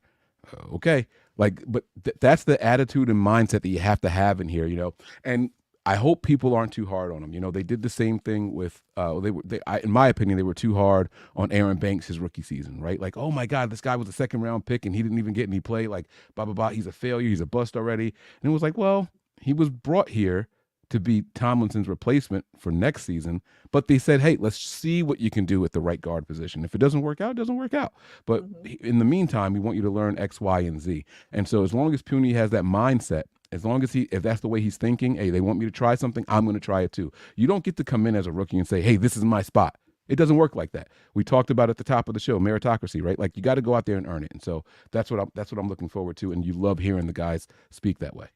Okay. Like, but that's the attitude and mindset that you have to have in here, you know? And I hope people aren't too hard on him. You know, they did the same thing with, in my opinion, they were too hard on Aaron Banks his rookie season, right? Like, oh my God, this guy was a second round pick and he didn't even get any play. Like, blah, blah, blah. He's a failure. He's a bust already. And it was like, well, he was brought here to be Tomlinson's replacement for next season. But they said, hey, let's see what you can do at the right guard position. If it doesn't work out, it doesn't work out. But in the meantime, we want you to learn X, Y, and Z. And so as long as Pooney has that mindset, as long as if that's the way he's thinking, hey, they want me to try something, I'm going to try it too. You don't get to come in as a rookie and say, hey, this is my spot. It doesn't work like that. We talked about at the top of the show, meritocracy, right? Like, you got to go out there and earn it. And so that's what I'm looking forward to. And you love hearing the guys speak that way.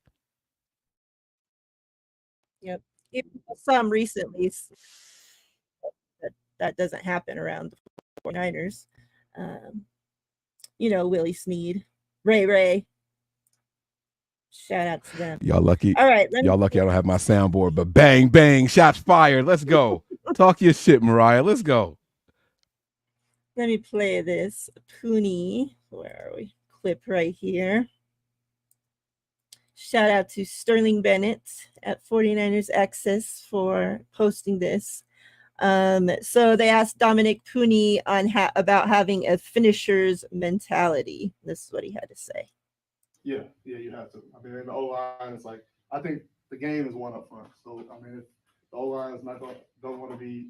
Yep. Some recently that doesn't happen around the 49ers. You know, Willie Snead, Ray. Shout out to them. Y'all lucky. All right. Y'all lucky I don't have my soundboard, but bang, bang, shots fired. Let's go. Talk your shit, Miriah. Let's go. Let me play this Pooney. Where are we? Clip right here. Shout out to Sterling Bennett at 49ers Access for posting this. So they asked Dominic Pooney on about having a finisher's mentality. This is what he had to say. Yeah, you have to. I mean, in the O-line, it's like, I think the game is won up front. So, I mean, if the O-line is don't want to be,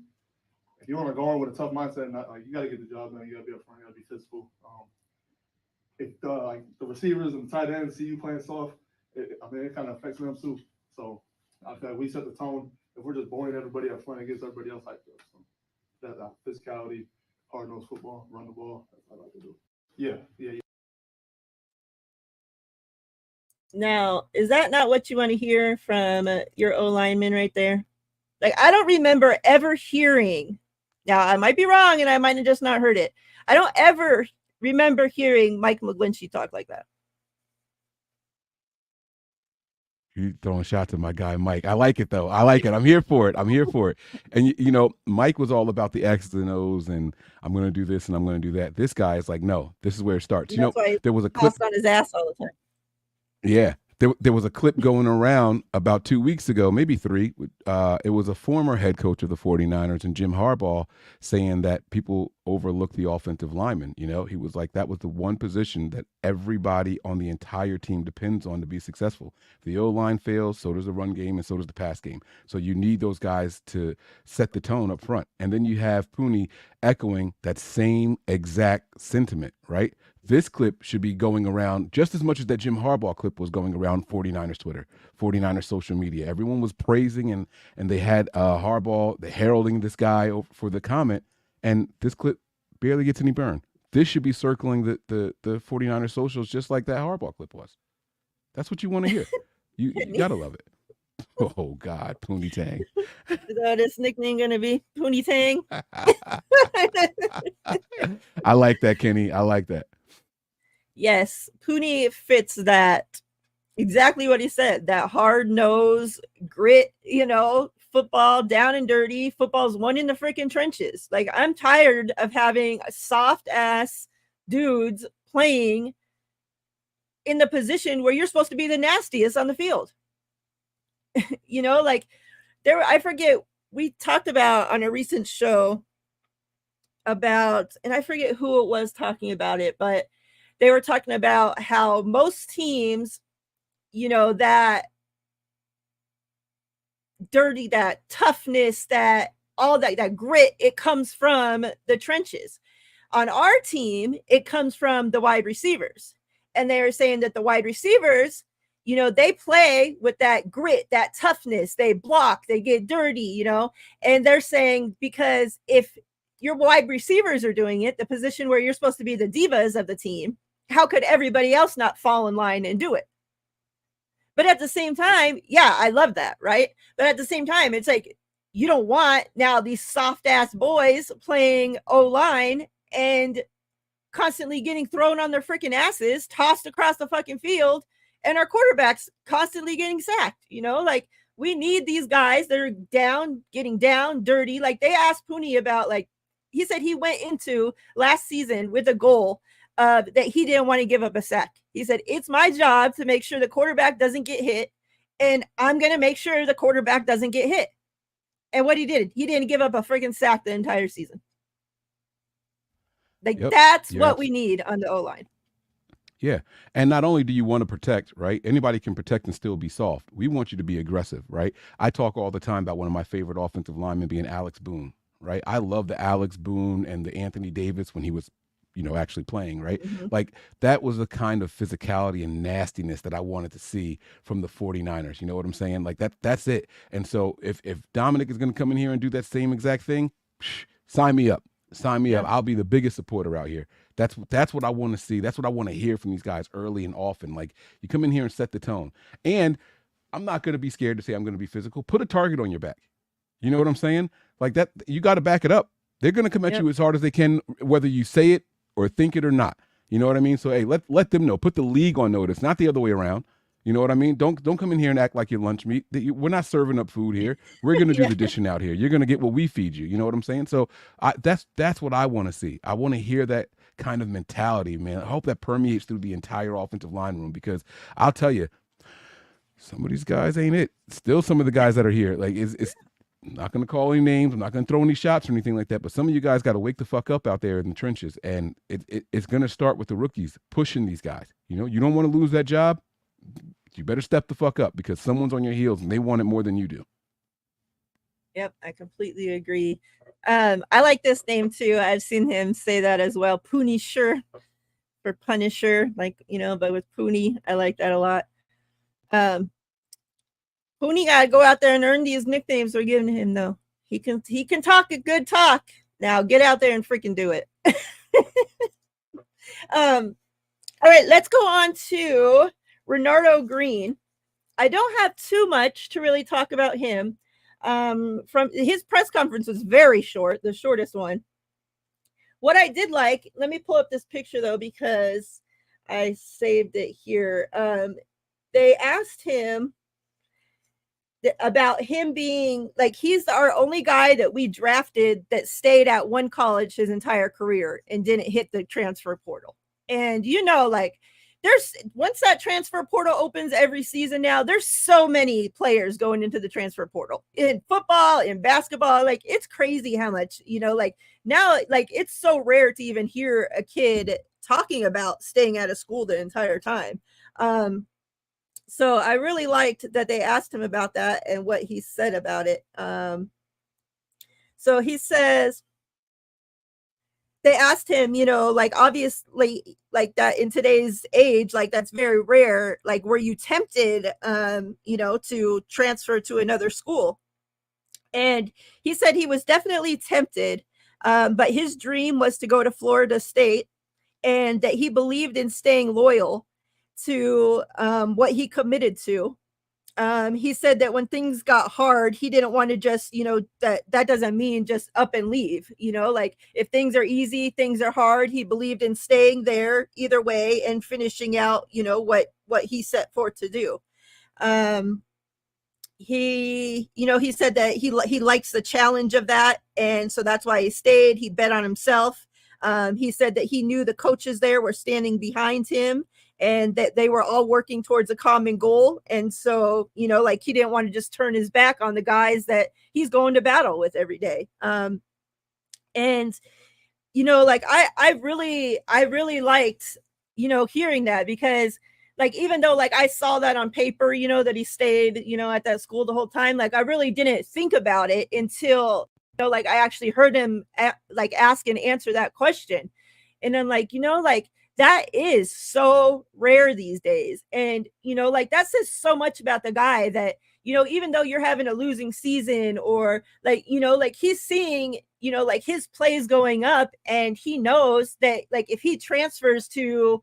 if you want to go in with a tough mindset, you got to get the job done. You got to be up front. You got to be physical. If the receivers and the tight ends see you playing soft, it kind of affects them too. So, I feel like we set the tone. If we're just boring everybody up front, it gets everybody else hyped up. So, that physicality, hard-nosed football, run the ball, that's what I like to do. Yeah. Now, is that not what you want to hear from your O-lineman right there? Like, I don't remember ever hearing, now I might be wrong and I might have just not heard it. I don't ever remember hearing Mike McGlinchey talk like that. You throwing shots at my guy, Mike. I like it, though. I like it. I'm here for it. And, you know, Mike was all about the X's and O's and I'm going to do this and I'm going to do that. This guy is like, no, this is where it starts. You know, there was a clip on his ass all the time. Yeah. There was a clip going around about 2 weeks ago, maybe 3. It was a former head coach of the 49ers and Jim Harbaugh saying that people overlook the offensive lineman. You know, he was like, that was the one position that everybody on the entire team depends on to be successful. If the O-line fails, so does the run game and so does the pass game. So you need those guys to set the tone up front. And then you have Pooney echoing that same exact sentiment, right? This clip should be going around just as much as that Jim Harbaugh clip was going around 49ers Twitter, 49ers social media. Everyone was praising and they had Harbaugh heralding this guy for the comment, and this clip barely gets any burn. This should be circling the 49ers socials just like that Harbaugh clip was. That's what you want to hear. You got to love it. Oh, God, Poonie Tang. Is that his nickname going to be? Poonie Tang? I like that, Kenny. I like that. Yes, Pooney fits that, exactly what he said, that hard nose, grit, you know, football down and dirty. Football's won in the freaking trenches. Like, I'm tired of having soft ass dudes playing in the position where you're supposed to be the nastiest on the field. You know, like I forget, we talked about on a recent show about, and I forget who it was talking about it, but they were talking about how most teams, you know, that dirty, that toughness, that all that grit, it comes from the trenches. On our team, it comes from the wide receivers. And they were saying that the wide receivers, you know, they play with that grit, that toughness, they block, they get dirty, you know, and they're saying because if your wide receivers are doing it, the position where you're supposed to be the divas of the team, how could everybody else not fall in line and do it? But at the same time, yeah, I love that, right? But at the same time, it's like, you don't want now these soft ass boys playing O-line and constantly getting thrown on their freaking asses, tossed across the fucking field, and our quarterbacks constantly getting sacked. You know, like, we need these guys that are down, getting down, dirty. Like, they asked Pooney about, like, he said he went into last season with a goal that he didn't want to give up a sack. He said, it's my job to make sure the quarterback doesn't get hit, and I'm going to make sure the quarterback doesn't get hit. And what he didn't give up a freaking sack the entire season. Like, that's what we need on the O-line. Yeah. And not only do you want to protect, right? Anybody can protect and still be soft. We want you to be aggressive, right? I talk all the time about one of my favorite offensive linemen being Alex Boone, right? I love the Alex Boone and the Anthony Davis when he was, you know, actually playing, right? Mm-hmm. Like, that was the kind of physicality and nastiness that I wanted to see from the 49ers. You know what I'm saying? Like, that's it. And so if Dominic is going to come in here and do that same exact thing, sign me up. Sign me up. I'll be the biggest supporter out here. That's what I want to see. That's what I want to hear from these guys early and often. Like, you come in here and set the tone. And I'm not going to be scared to say I'm going to be physical. Put a target on your back. You know what I'm saying? Like, that, you got to back it up. They're going to come at you as hard as they can, whether you say it or think it or not. You know what I mean? So, hey, let them know. Put the league on notice, not the other way around. You know what I mean? Don't come in here and act like you're lunch meat. We're not serving up food here. We're going to do the dishing out here. You're going to get what we feed you. You know what I'm saying? So that's what I want to see. I want to hear that kind of mentality, man. I hope that permeates through the entire offensive line room, because I'll tell you, some of these guys ain't it. Still some of the guys that are here, like, it's I'm not going to call any names. I'm not going to throw any shots or anything like that. But some of you guys got to wake the fuck up out there in the trenches. And it's going to start with the rookies pushing these guys. You know, you don't want to lose that job. You better step the fuck up, because someone's on your heels and they want it more than you do. Yep, I completely agree. I like this name too. I've seen him say that as well. Punisher for Punisher, like, you know, but with Pooney, I like that a lot. Pooney gotta go out there and earn these nicknames we're giving him, though. He can talk a good talk. Now get out there and freaking do it. All right, let's go on to Renardo Green. I don't have too much to really talk about him. From his press conference was very short, the shortest one. What I did like, let me pull up this picture though, because I saved it here. They asked him about him being like, he's our only guy that we drafted that stayed at one college his entire career and didn't hit the transfer portal. And, you know, like, once that transfer portal opens every season now, there's so many players going into the transfer portal in football, in basketball. Like, it's crazy how much, you know, like, now, like, it's so rare to even hear a kid talking about staying at a school the entire time. So I really liked that they asked him about that and what he said about it. So he says, they asked him, you know, like, obviously, like, that in today's age, like, that's very rare. Like, were you tempted, you know, to transfer to another school? And he said he was definitely tempted, but his dream was to go to Florida State, and that he believed in staying loyal to what he committed to. He said that when things got hard, he didn't want to just, you know, that doesn't mean just up and leave, you know, like, if things are easy, things are hard. He believed in staying there either way and finishing out, you know, what he set forth to do. He, you know, he said that he likes the challenge of that. And so that's why he stayed. He bet on himself. He said that he knew the coaches there were standing behind him and that they were all working towards a common goal. And so, like he didn't want to just turn his back on the guys that he's going to battle with every day. And like I really liked, hearing that, because like, even though like I saw that on paper, that he stayed, at that school the whole time, like I really didn't think about it until, like I actually heard him like ask and answer that question. And I'm like, like that is so rare these days. And, like that says so much about the guy that, even though you're having a losing season, or like, like he's seeing, like his plays going up, and he knows that like if he transfers to,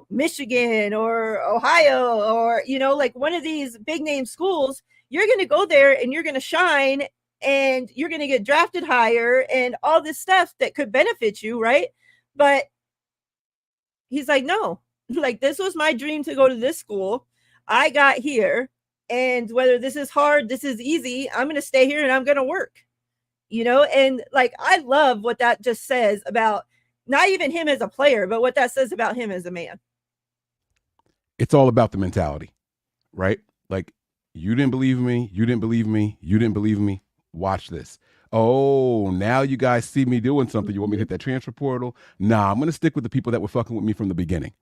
Michigan or Ohio, or, like one of these big name schools, you're going to go there and you're going to shine, and you're going to get drafted higher and all this stuff that could benefit you. Right. But he's like, no, like this was my dream to go to this school. I got here, and whether this is hard, this is easy, I'm going to stay here and I'm going to work, and like, I love what that just says about not even him as a player, but what that says about him as a man. It's all about the mentality, right? Like, you didn't believe me. You didn't believe me. You didn't believe me. Watch this. Oh, now you guys see me doing something. You want me to hit that transfer portal? Nah, I'm going to stick with the people that were fucking with me from the beginning.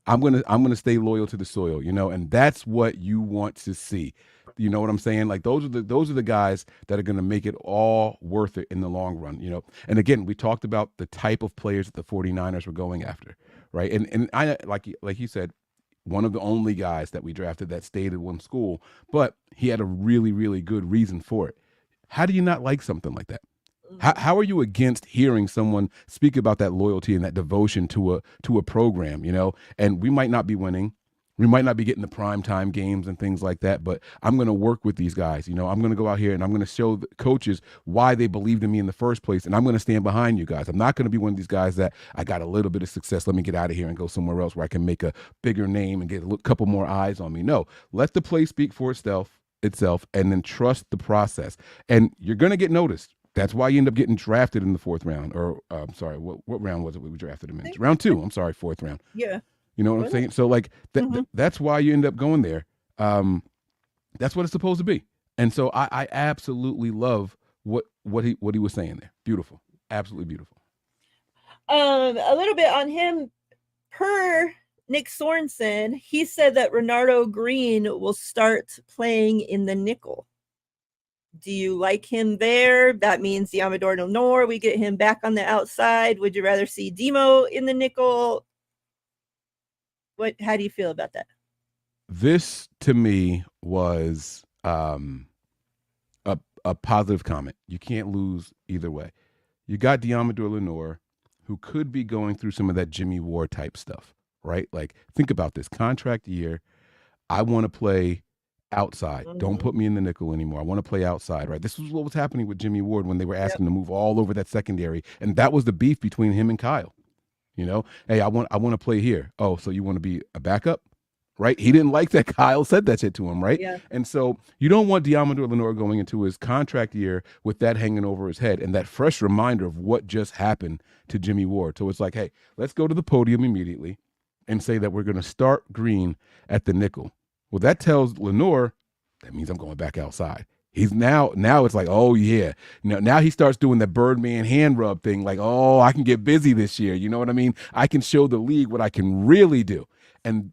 I'm gonna stay loyal to the soil, and that's what you want to see. You know what I'm saying? Like, those are the guys that are gonna make it all worth it in the long run, And again, we talked about the type of players that the 49ers were going after, right? And I like you said, one of the only guys that we drafted that stayed at one school, but he had a really, really good reason for it. How do you not like something like that? How are you against hearing someone speak about that loyalty and that devotion to a program, And we might not be winning. We might not be getting the prime time games and things like that, but I'm going to work with these guys. I'm going to go out here and I'm going to show the coaches why they believed in me in the first place, and I'm going to stand behind you guys. I'm not going to be one of these guys that I got a little bit of success, let me get out of here and go somewhere else where I can make a bigger name and get a couple more eyes on me. No, let the play speak for itself, and then trust the process. And you're going to get noticed. That's why you end up getting drafted in the fourth round, or I'm sorry, what round was it we drafted him in? Round 2. I'm sorry, fourth round. Yeah. You know what I'm saying? So like that's why you end up going there. That's what it's supposed to be. And so I absolutely love what he was saying there. Beautiful. Absolutely beautiful. A little bit on him, per Nick Sorensen, he said that Renardo Green will start playing in the nickel. Do you like him there? That means Diamador Lenore, we get him back on the outside. Would you rather see Demo in the nickel? How do you feel about that? This to me was a positive comment. You can't lose either way. You got Diamador Lenore, who could be going through some of that Jimmy Ward type stuff, right? Like, think about this contract year. I want to play outside. Don't put me in the nickel anymore. I want to play outside, right? This was what was happening with Jimmy Ward when they were asking to move all over that secondary, and that was the beef between him and Kyle. Hey, I want to play here. Oh, so you want to be a backup, right? He didn't like that Kyle said that shit to him, right? Yeah. And so you don't want Diamador Lenore going into his contract year with that hanging over his head and that fresh reminder of what just happened to Jimmy Ward. So it's like, hey, let's go to the podium immediately and say that we're going to start Green at the nickel. Well, that tells Lenore, that means I'm going back outside. He's now it's like, oh yeah. Now he starts doing the Birdman hand rub thing, like, oh, I can get busy this year. You know what I mean? I can show the league what I can really do. And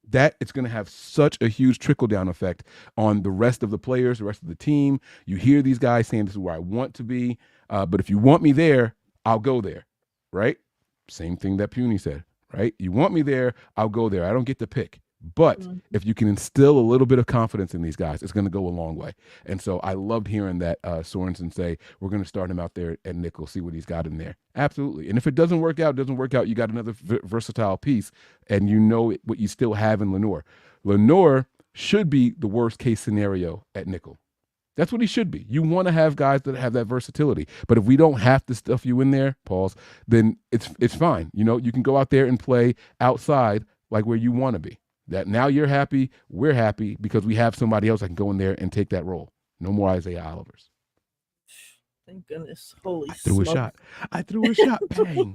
that it's going to have such a huge trickle down effect on the rest of the players, the rest of the team. You hear these guys saying, this is where I want to be. But if you want me there, I'll go there. Right? Same thing that Puny said, right? You want me there, I'll go there. I don't get to pick. But if you can instill a little bit of confidence in these guys, it's going to go a long way. And so I loved hearing that Sorensen say, we're going to start him out there at nickel, see what he's got in there. Absolutely. And if it doesn't work out, you got another versatile piece, and you know what you still have in Lenore. Lenore should be the worst case scenario at nickel. That's what he should be. You want to have guys that have that versatility. But if we don't have to stuff you in there, Pauls, then it's fine. You can go out there and play outside like where you want to be. That now you're happy, we're happy, because we have somebody else that can go in there and take that role. No more Isaiah Olivers. Thank goodness. Holy I threw a smoke. shot. I threw a shot. Bang.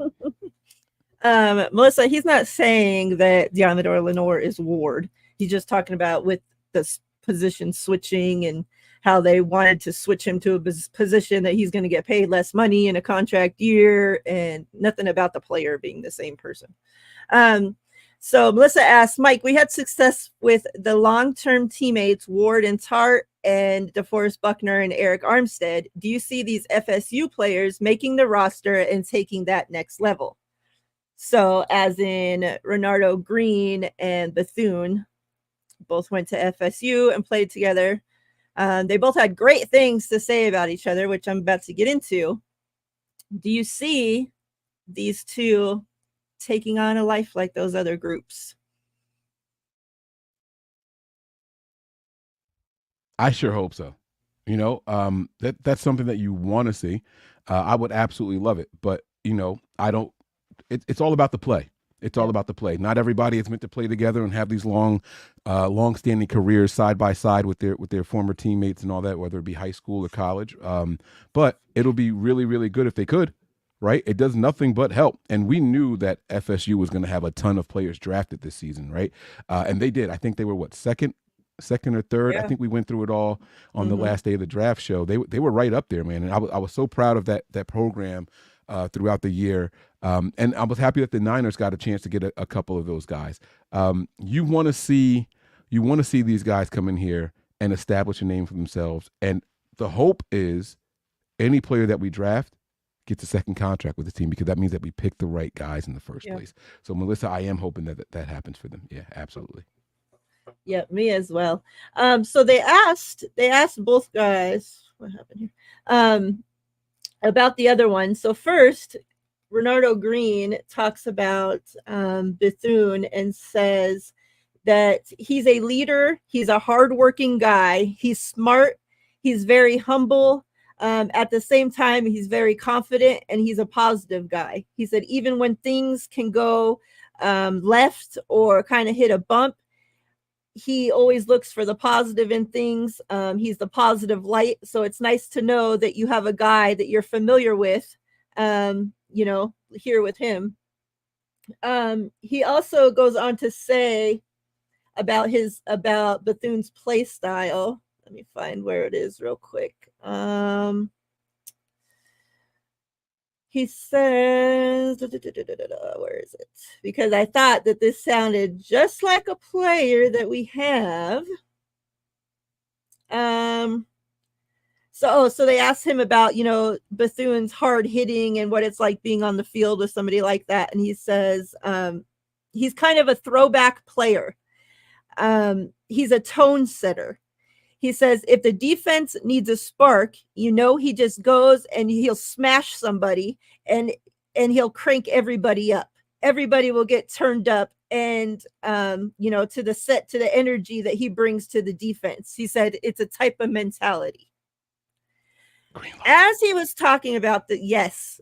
Melissa, he's not saying that Diamador Lenore is Ward. He's just talking about with the position switching and how they wanted to switch him to a position that he's going to get paid less money in a contract year, and nothing about the player being the same person. So Melissa asked, Mike, we had success with the long-term teammates, Ward and Tart and DeForest Buckner and Eric Armstead. Do you see these FSU players making the roster and taking that next level? So as in Renardo Green and Bethune both went to FSU and played together. They both had great things to say about each other, which I'm about to get into. Do you see these two taking on a life like those other groups? I sure hope so. You know, that's something that you want to see. I would absolutely love it, but you know, I don't. It's all about the play. It's all about the play. Not everybody is meant to play together and have these long-standing careers side by side with their former teammates and all that, whether it be high school or college. But it'll be really, really good if they could, right? It does nothing but help. And we knew that FSU was going to have a ton of players drafted this season, right? And they did. I think they were second or third. Yeah. I think we went through it all on the last day of the draft show. They were right up there, man. And I was so proud of that program throughout the year. And I was happy that the Niners got a chance to get a couple of those guys. You want to see these guys come in here and establish a name for themselves. And the hope is any player that we draft gets a second contract with the team, because that means that we picked the right guys in the first place. So Melissa, I am hoping that happens for them. Yeah, absolutely. Yeah, me as well. So they asked both guys what happened here. About the other one. So first, Renardo Green talks about Bethune and says that he's a leader. He's a hardworking guy. He's smart. He's very humble. At the same time, he's very confident and he's a positive guy. He said even when things can go left or kind of hit a bump, he always looks for the positive in things. He's the positive light. So it's nice to know that you have a guy that you're familiar with, you know, here with him. He also goes on to say about Bethune's play style. Let me find where it is real quick. He says, where is it? Because I thought that this sounded just like a player that we have. So they asked him about, you know, Bethune's hard hitting and what it's like being on the field with somebody like that. And he says he's kind of a throwback player. He's a tone setter. He says if the defense needs a spark, you know, he just goes and he'll smash somebody and he'll crank everybody up. Everybody will get turned up and, you know, to the energy that he brings to the defense. He said it's a type of mentality. As he was talking about this,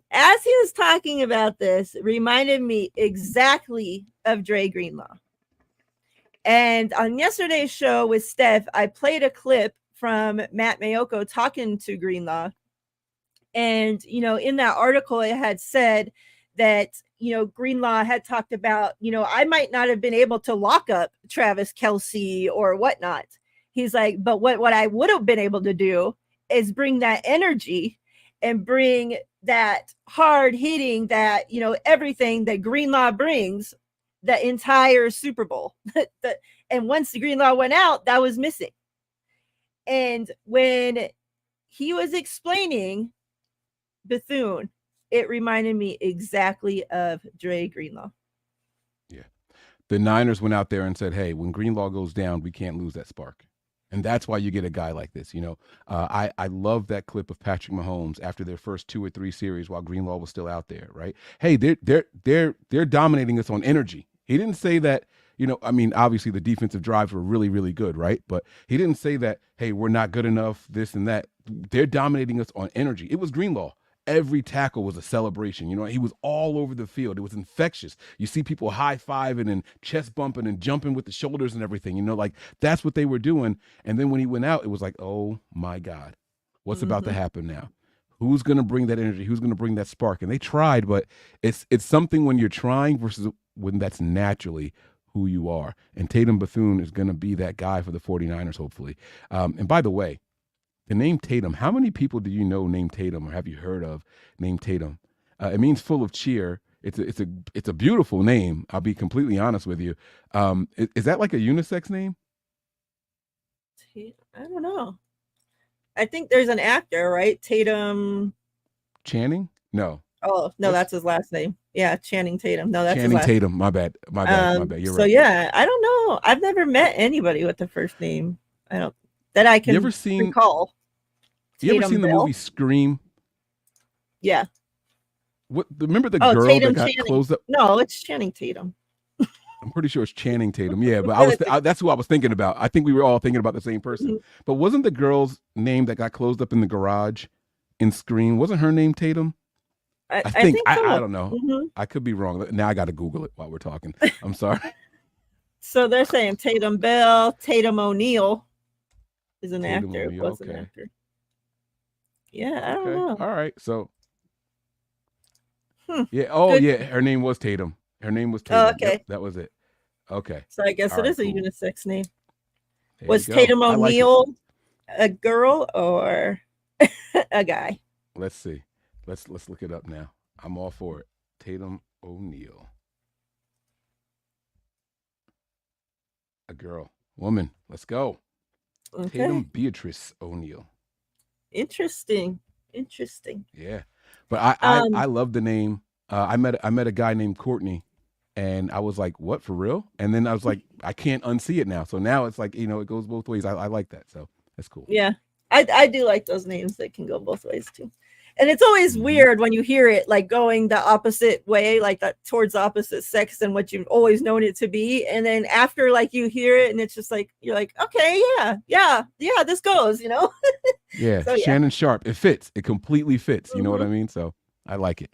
it reminded me exactly of Dre Greenlaw. And on yesterday's show with Steph, I played a clip from Matt Mayoko talking to Greenlaw. And, you know, in that article, it had said that, you know, Greenlaw had talked about, you know, I might not have been able to lock up Travis Kelce or whatnot. He's like, but what I would have been able to do is bring that energy and bring that hard hitting, that, you know, everything that Greenlaw brings the entire Super Bowl. And once the Greenlaw went out, that was missing. And when he was explaining Bethune, it reminded me exactly of Dre Greenlaw. Yeah. The Niners went out there and said, hey, when Greenlaw goes down, we can't lose that spark. And that's why you get a guy like this. You know, I love that clip of Patrick Mahomes after their first 2 or 3 series while Greenlaw was still out there, right? Hey, they're dominating us on energy. He didn't say that, you know, I mean, obviously the defensive drives were really, really good, right? But he didn't say that, hey, we're not good enough, this and that. They're dominating us on energy. It was Greenlaw. Every tackle was a celebration. You know, he was all over the field. It was infectious. You see people high-fiving and chest bumping and jumping with the shoulders and everything, you know, like that's what they were doing. And then when he went out, it was like, oh my God, what's about to happen now? Who's going to bring that energy? Who's going to bring that spark? And they tried, but it's something when you're trying versus when that's naturally who you are. And Tatum Bethune is going to be that guy for the 49ers, hopefully. And by the way, the name Tatum, how many people do you know named Tatum or have you heard of named Tatum? It means full of cheer. It's a beautiful name. I'll be completely honest with you. Is that like a unisex name? I don't know. I think there's an actor, right? Tatum Channing? No. Oh, no, that's his last name. Yeah, Channing Tatum. No, that's his Channing last Tatum. My bad. My bad. You're so right. yeah, I don't know. I've never met anybody with the first name. I don't that I can You ever seen recall. You ever seen the Bell? movie Scream? Yeah. Remember the girl Tatum that got Channing. closed up? No, it's Channing Tatum. I'm pretty sure it's Channing Tatum. Yeah, but that's who I was thinking about. I think we were all thinking about the same person. Mm-hmm. But wasn't the girl's name that got closed up in the garage in Scream, wasn't her name Tatum? I think so. I don't know. Mm-hmm. I could be wrong. Now I got to Google it while we're talking. I'm sorry. So they're saying Tatum Bell, Tatum O'Neal is an Tatum actor. O'Neal, Was okay. an actor. Yeah, I don't know. All right. So yeah. Oh, Good. yeah. Her name was Tatum. Her name was Tatum. Oh, okay. Yep, that was it. Okay. So I guess All it is right, a cool. unisex name. There Was you go. Tatum I like it. O'Neal a girl or a guy? Let's see. Let's look it up now. I'm all for it. Tatum O'Neal. A girl. Woman. Let's go. Okay. Tatum Beatrice O'Neal. Interesting. Yeah. But I love the name. I met a guy named Courtney, and I was like, what, for real? And then I was like, I can't unsee it now. So now it's like, it goes both ways. I like that. So that's cool. Yeah. I do like those names that can go both ways too. And it's always weird when you hear it like going the opposite way, like that towards the opposite sex than what you've always known it to be. And then after like you hear it and it's just like, you're like, okay, yeah, this goes, Yeah. So, Shannon Sharp. It fits. It completely fits. You know what I mean? So I like it.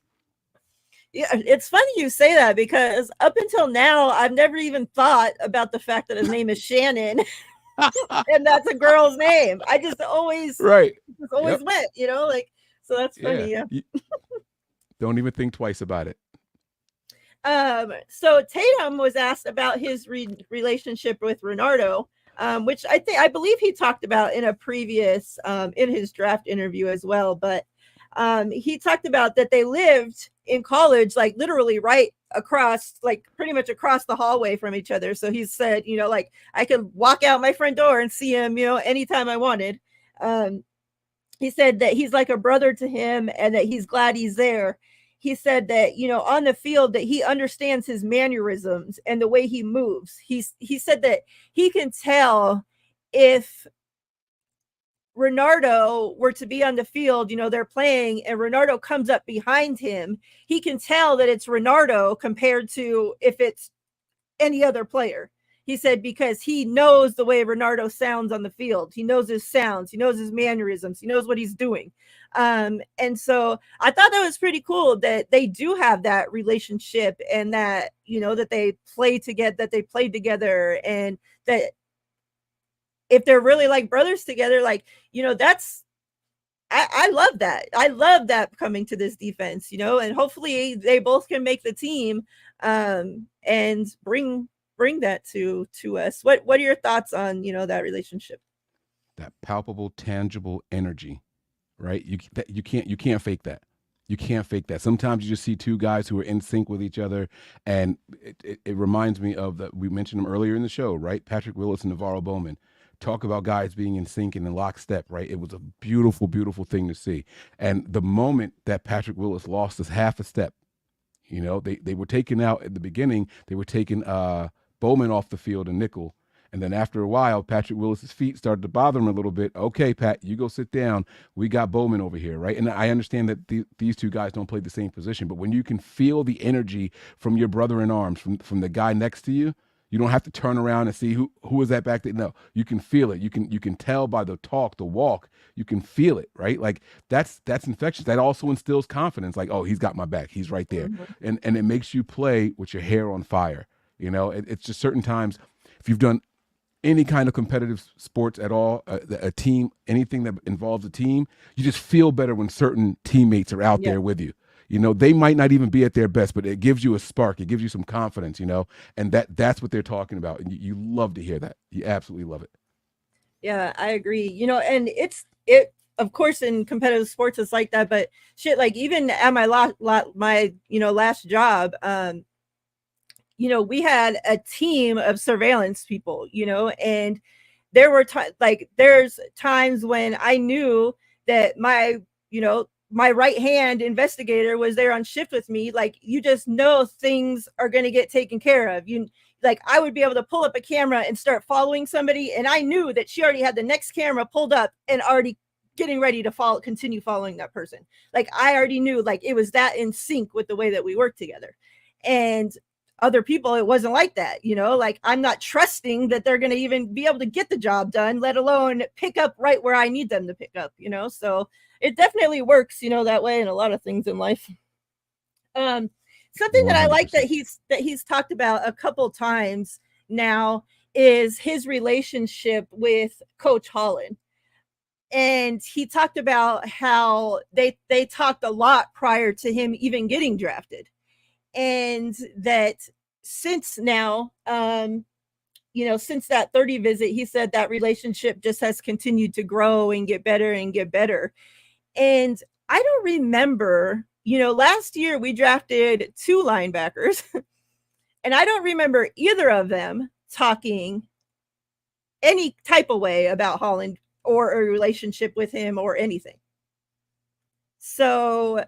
Yeah, it's funny you say that because up until now, I've never even thought about the fact that his name is Shannon and that's a girl's name. I just always went, so that's funny. Yeah. Don't even think twice about it. So Tatum was asked about his relationship with Renardo, which I believe he talked about in a previous, in his draft interview as well. But he talked about that they lived in college, like literally right across, like pretty much across the hallway from each other. So he said, like I could walk out my front door and see him, anytime I wanted. He said that he's like a brother to him and that he's glad he's there. He said that, on the field that he understands his mannerisms and the way he moves. He said that he can tell if Renardo were to be on the field, they're playing and Renardo comes up behind him. He can tell that it's Renardo compared to if it's any other player. He said, because he knows the way Renardo sounds on the field. He knows his sounds. He knows his mannerisms. He knows what he's doing. And so I thought that was pretty cool that they do have that relationship and that, that they play together, that they played together and that if they're really like brothers together, like, that's, I love that. I love that coming to this defense, and hopefully they both can make the team and bring that to us. What are your thoughts on, that relationship? That palpable, tangible energy, right? You can't fake that. You can't fake that. Sometimes you just see two guys who are in sync with each other. And it reminds me of that. We mentioned them earlier in the show, right? Patrick Willis and Navarro Bowman. Talk about guys being in sync and in lockstep, right? It was a beautiful, beautiful thing to see. And the moment that Patrick Willis lost us half a step, they were taken out at the beginning. They were taking Bowman off the field and nickel. And then after a while, Patrick Willis's feet started to bother him a little bit. Okay, Pat, you go sit down. We got Bowman over here, right? And I understand that these two guys don't play the same position, but when you can feel the energy from your brother in arms, from the guy next to you, you don't have to turn around and see who is that back there. No, you can feel it. You can tell by the talk, the walk. You can feel it, right? Like that's infectious. That also instills confidence. Like, oh, he's got my back. He's right there, and it makes you play with your hair on fire. It's just certain times. If you've done any kind of competitive sports at all, a team, anything that involves a team, you just feel better when certain teammates are out there with you. You know, they might not even be at their best, but it gives you a spark. It gives you some confidence, you know, and that's what they're talking about. And you love to hear that. You absolutely love it. Yeah, I agree. You know, and it of course in competitive sports it's like that, but shit, like even at my last job, you know, we had a team of surveillance people, you know, and there were there's times when I knew that my right hand investigator was there on shift with me. Like, you just know things are going to get taken care of. I would be able to pull up a camera and start following somebody, and I knew that she already had the next camera pulled up and already getting ready to continue following that person. Like, I already knew, like, it was that in sync with the way that we worked together. And other people, it wasn't like that, you know, like, I'm not trusting that they're going to even be able to get the job done, let alone pick up right where I need them to pick up, you know. So it definitely works, you know, that way in a lot of things in life. Something that I like that he's talked about a couple times now is his relationship with Coach Holland. And he talked about how they talked a lot prior to him even getting drafted. And that since now, you know, since that 30 visit, he said that relationship just has continued to grow and get better and get better. And I don't remember, you know, last year we drafted 2 linebackers, and I don't remember either of them talking any type of way about Holland or a relationship with him or anything. So.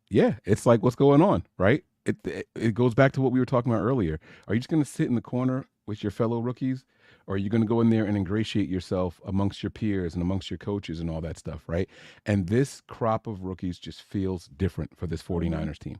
Yeah. It's like, what's going on, right? It goes back to what we were talking about earlier. Are you just going to sit in the corner with your fellow rookies, or are you going to go in there and ingratiate yourself amongst your peers and amongst your coaches and all that stuff, right? And this crop of rookies just feels different for this 49ers team.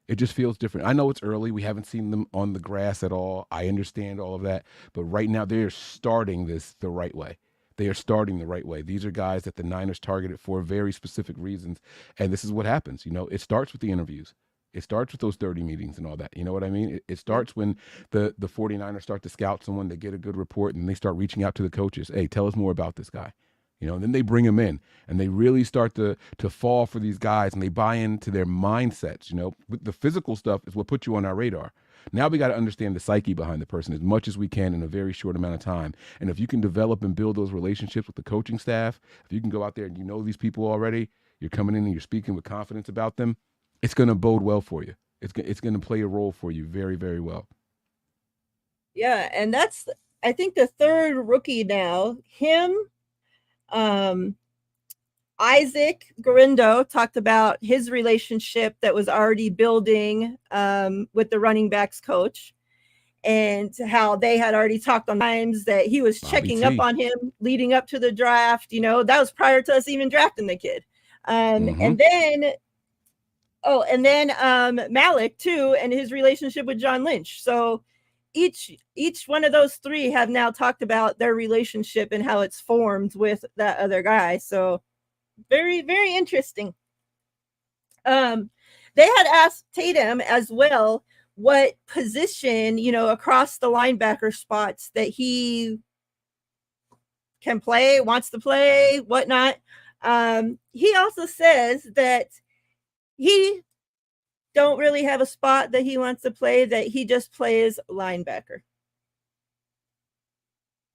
It just feels different. I know it's early. We haven't seen them on the grass at all. I understand all of that. But right now, they're starting this the right way. They are starting the right way. These are guys that the Niners targeted for very specific reasons. And this is what happens. You know, it starts with the interviews. It starts with those 30 meetings and all that. You know what I mean? It starts when the 49ers start to scout someone, they get a good report, and they start reaching out to the coaches. Hey, tell us more about this guy. You know, and then they bring them in, and they really start to fall for these guys, and they buy into their mindsets. You know, the physical stuff is what puts you on our radar. Now we got to understand the psyche behind the person as much as we can in a very short amount of time. And if you can develop and build those relationships with the coaching staff, if you can go out there and you know these people already, you're coming in and you're speaking with confidence about them, it's going to bode well for you. It's going to play a role for you very, very well. Yeah, and that's, I think, the third rookie now. Him, Isaac Garindo talked about his relationship that was already building with the running backs coach, and how they had already talked on times that he was checking up on him leading up to the draft. You know, that was prior to us even drafting the kid. And then Malik too, and his relationship with John Lynch. So each one of those 3 have now talked about their relationship and how it's formed with that other guy. So very, very interesting. They had asked Tatum as well what position, you know, across the linebacker spots that he can play, wants to play, whatnot. He also says that he don't really have a spot that he wants to play, that he just plays linebacker.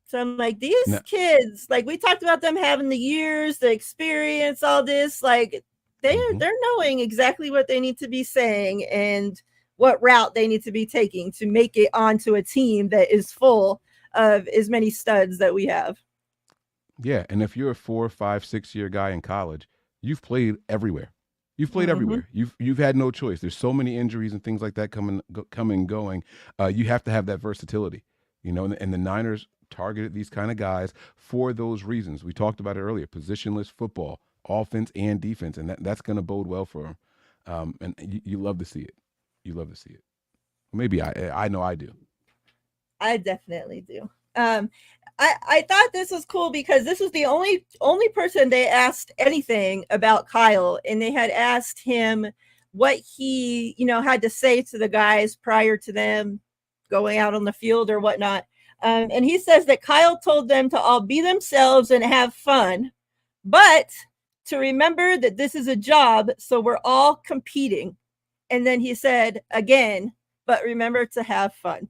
So I'm like, these kids, like, we talked about them having the years, the experience, all this, like, they're knowing exactly what they need to be saying and what route they need to be taking to make it onto a team that is full of as many studs that we have. Yeah, and if you're a 4, 5, 6 year guy in college, you've played everywhere. You've played everywhere. You've had no choice. There's so many injuries and things like that coming going. You have to have that versatility, you know. And the Niners targeted these kind of guys for those reasons. We talked about it earlier: positionless football, offense and defense, and that's going to bode well for them. And you love to see it. You love to see it. Maybe I know I do. I definitely do. I thought this was cool because this was the only person they asked anything about Kyle, and they had asked him what he, you know, had to say to the guys prior to them going out on the field or whatnot. And he says that Kyle told them to all be themselves and have fun, but to remember that this is a job, so we're all competing. And then he said again, but remember to have fun.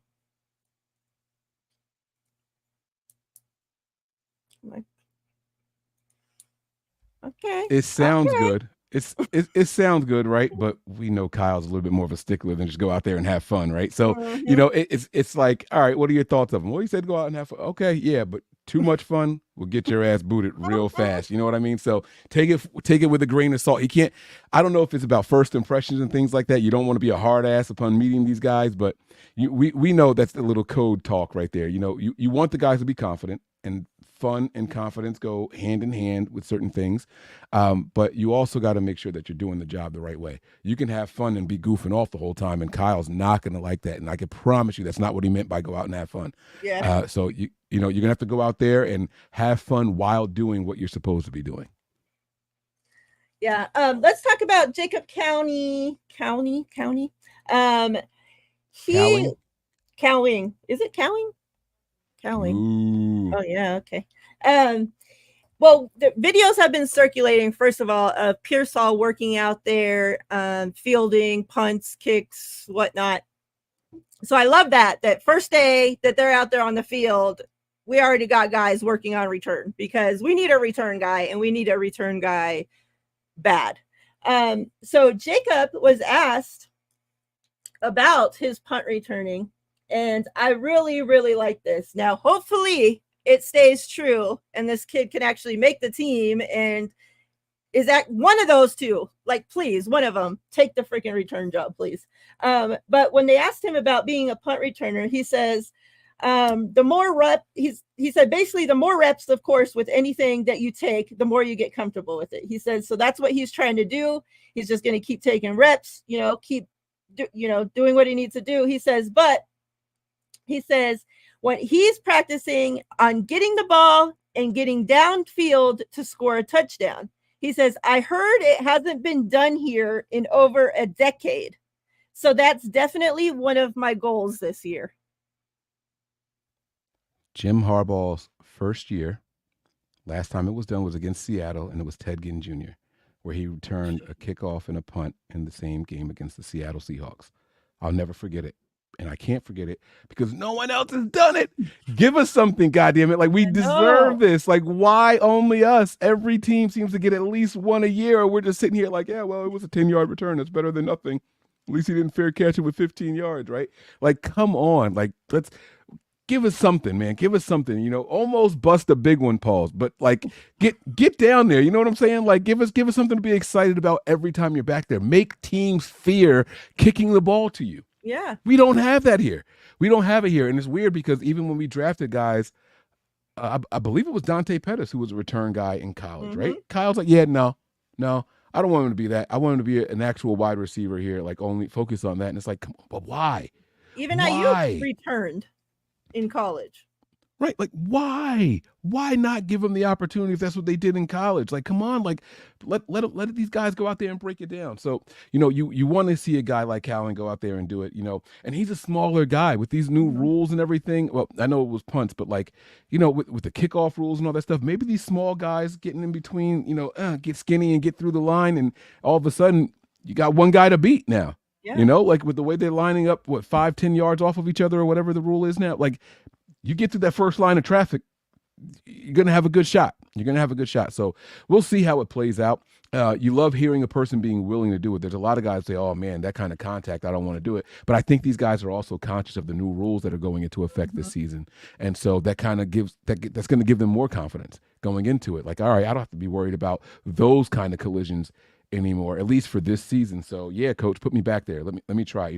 Okay. It sounds good. It sounds good, right? But we know Kyle's a little bit more of a stickler than just go out there and have fun, right? So you know, it's like, all right, what are your thoughts of him? Well, he said go out and have fun. Okay, yeah, but too much fun will get your ass booted real fast. You know what I mean? So take it with a grain of salt. He can't. I don't know if it's about first impressions and things like that. You don't want to be a hard ass upon meeting these guys, but we know that's the little code talk right there. You know, you want the guys to be confident, and fun and confidence go hand in hand with certain things. But you also got to make sure that you're doing the job the right way. You can have fun and be goofing off the whole time, and Kyle's not going to like that. And I can promise you that's not what he meant by go out and have fun. Yeah. So you know, you're going to have to go out there and have fun while doing what you're supposed to be doing. Yeah. Let's talk about Jacob County. Cowing. Is it Cowing? Cowing. Ooh. Oh yeah, okay. Well, the videos have been circulating, first of all, of Pearsall working out there, fielding, punts, kicks, whatnot. So I love that first day that they're out there on the field, we already got guys working on return, because we need a return guy, and we need a return guy bad. So Jacob was asked about his punt returning, and I really, really like this. Now, hopefully it stays true and this kid can actually make the team and is that one of those two. Like, please, one of them, take the freaking return job, please. But when they asked him about being a punt returner, he says, the more he said, basically, the more reps, of course, with anything that you take, the more you get comfortable with it. He says, so that's what he's trying to do. He's just going to keep taking reps, keep doing what he needs to do. He says, but he says when he's practicing on getting the ball and getting downfield to score a touchdown, he says, I heard it hasn't been done here in over a decade. So that's definitely one of my goals this year. Jim Harbaugh's first year, last time it was done was against Seattle, and it was Ted Ginn Jr., where he returned a kickoff and a punt in the same game against the Seattle Seahawks. I'll never forget it. And I can't forget it because no one else has done it. Give us something, goddammit. Like, we deserve this. Like, why only us? Every team seems to get at least one a year, or we're just sitting here like, yeah, well, it was a 10-yard return. That's better than nothing. At least he didn't fair catch it with 15 yards, right? Like, come on. Like, let's give us something, man. Give us something. Almost bust a big one, Pauls. But like, get down there. You know what I'm saying? Like, give us something to be excited about every time you're back there. Make teams fear kicking the ball to you. Yeah. We don't have that here. We don't have it here. And it's weird because even when we drafted guys, I believe it was Dante Pettis who was a return guy in college, right? Kyle's like, yeah, no, I don't want him to be that. I want him to be an actual wide receiver here, like only focus on that. And it's like, come on, but why? Even Ayuk returned in college. Right. Like, why? Why not give them the opportunity if that's what they did in college? Like, come on, like, let these guys go out there and break it down. So, you want to see a guy like Callan go out there and do it, and he's a smaller guy with these new rules and everything. Well, I know it was punts, but like, with the kickoff rules and all that stuff, maybe these small guys getting in between, get skinny and get through the line. And all of a sudden you got one guy to beat now, like with the way they're lining up, 5-10 yards off of each other or whatever the rule is now. Like, you get through that first line of traffic, you're going to have a good shot. So we'll see how it plays out. You love hearing a person being willing to do it. There's a lot of guys say, oh, man, that kind of contact, I don't want to do it. But I think these guys are also conscious of the new rules that are going into effect this season. And so that kind of that's going to give them more confidence going into it. Like, all right, I don't have to be worried about those kind of collisions anymore, at least for this season. So yeah, coach, put me back there. Let me try.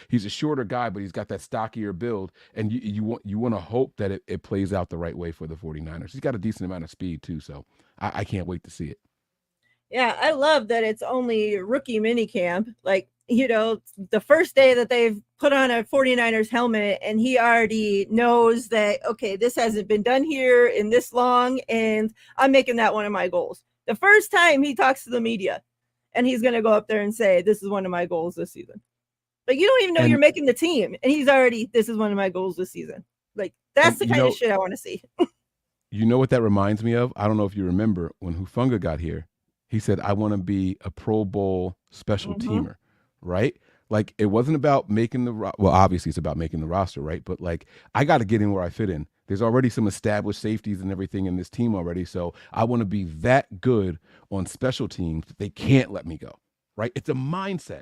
He's a shorter guy, but he's got that stockier build, and you want to hope that it plays out the right way for the 49ers. He's got a decent amount of speed too, so I can't wait to see it. Yeah, I love that it's only rookie minicamp. Like, the first day that they've put on a 49ers helmet, and he already knows that, okay, this hasn't been done here in this long, and I'm making that one of my goals. The first time he talks to the media, and he's going to go up there and say, this is one of my goals this season. Like, you don't even know And- you're making the team, and he's already, this is one of my goals this season. Like, that's the And, kind of shit I want to see. You know what that reminds me of? I don't know if you remember when Hufanga got here. He said, I want to be a Pro Bowl special teamer, right? Like, it wasn't about making well, obviously it's about making the roster, right? But like, I got to get in where I fit in. There's already some established safeties and everything in this team already. So I want to be that good on special teams that they can't let me go, right? It's a mindset.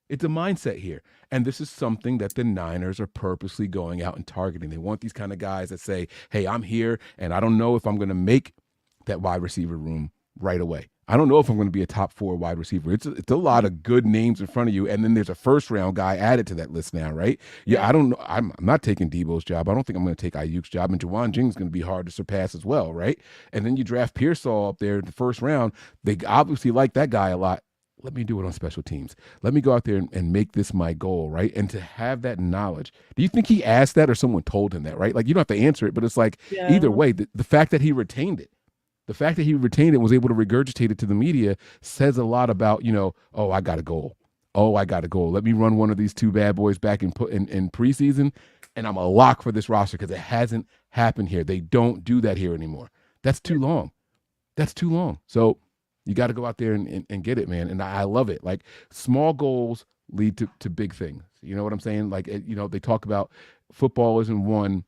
It's a mindset here. And this is something that the Niners are purposely going out and targeting. They want these kind of guys that say, hey, I'm here, and I don't know if I'm going to make that wide receiver room right away. I don't know if I'm going to be a top 4 wide receiver. It's a lot of good names in front of you, and then there's a first-round guy added to that list now, right? Yeah, I don't know. I'm not taking Debo's job. I don't think I'm going to take Ayuk's job, and Jawan Jing is going to be hard to surpass as well, right? And then you draft Pearsall up there in the first round. They obviously like that guy a lot. Let me do it on special teams. Let me go out there and make this my goal, right? And to have that knowledge. Do you think he asked that or someone told him that, right? Like, you don't have to answer it, but it's like, either way, the fact that he retained it, and was able to regurgitate it to the media says a lot about, oh, I got a goal. Oh, I got a goal. Let me run one of these 2 bad boys back in preseason, and I'm a lock for this roster because it hasn't happened here. They don't do that here anymore. That's too long. That's too long. So you got to go out there and get it, man. And I love it. Like, small goals lead to big things. You know what I'm saying? Like, they talk about football isn't won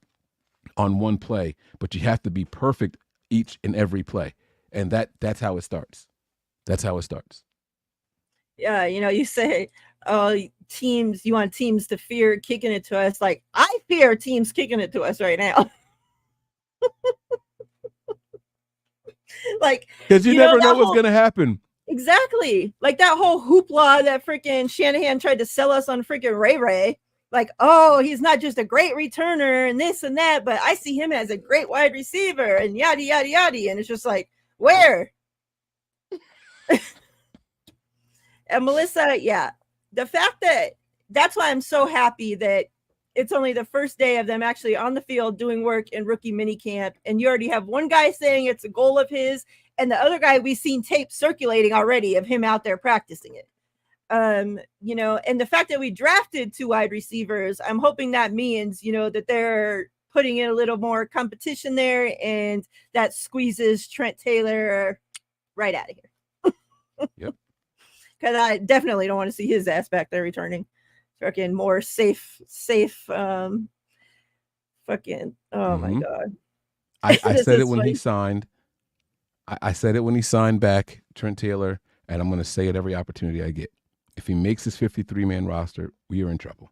on one play, but you have to be perfect each and every play. And that's how it starts. That's how it starts. Yeah, you say, oh, you want teams to fear kicking it to us. Like, I fear teams kicking it to us right now. Like, because you never know what's going to happen. Exactly. Like that whole hoopla that freaking Shanahan tried to sell us on freaking Ray. Like, oh, he's not just a great returner and this and that, but I see him as a great wide receiver and yada, yada, yada. And it's just like, where? And Melissa, yeah, the fact that's why I'm so happy that it's only the first day of them actually on the field doing work in rookie minicamp. And you already have one guy saying it's a goal of his, and the other guy, we've seen tape circulating already of him out there practicing it. And the fact that we drafted 2 wide receivers, I'm hoping that means, that they're putting in a little more competition there, and that squeezes Trent Taylor right out of here. Yep. Because I definitely don't want to see his ass back there returning. Fucking more safe, fucking, oh my God. I said it when he signed. I said it when he signed back, Trent Taylor, and I'm going to say it every opportunity I get. If he makes his 53-man roster, we are in trouble.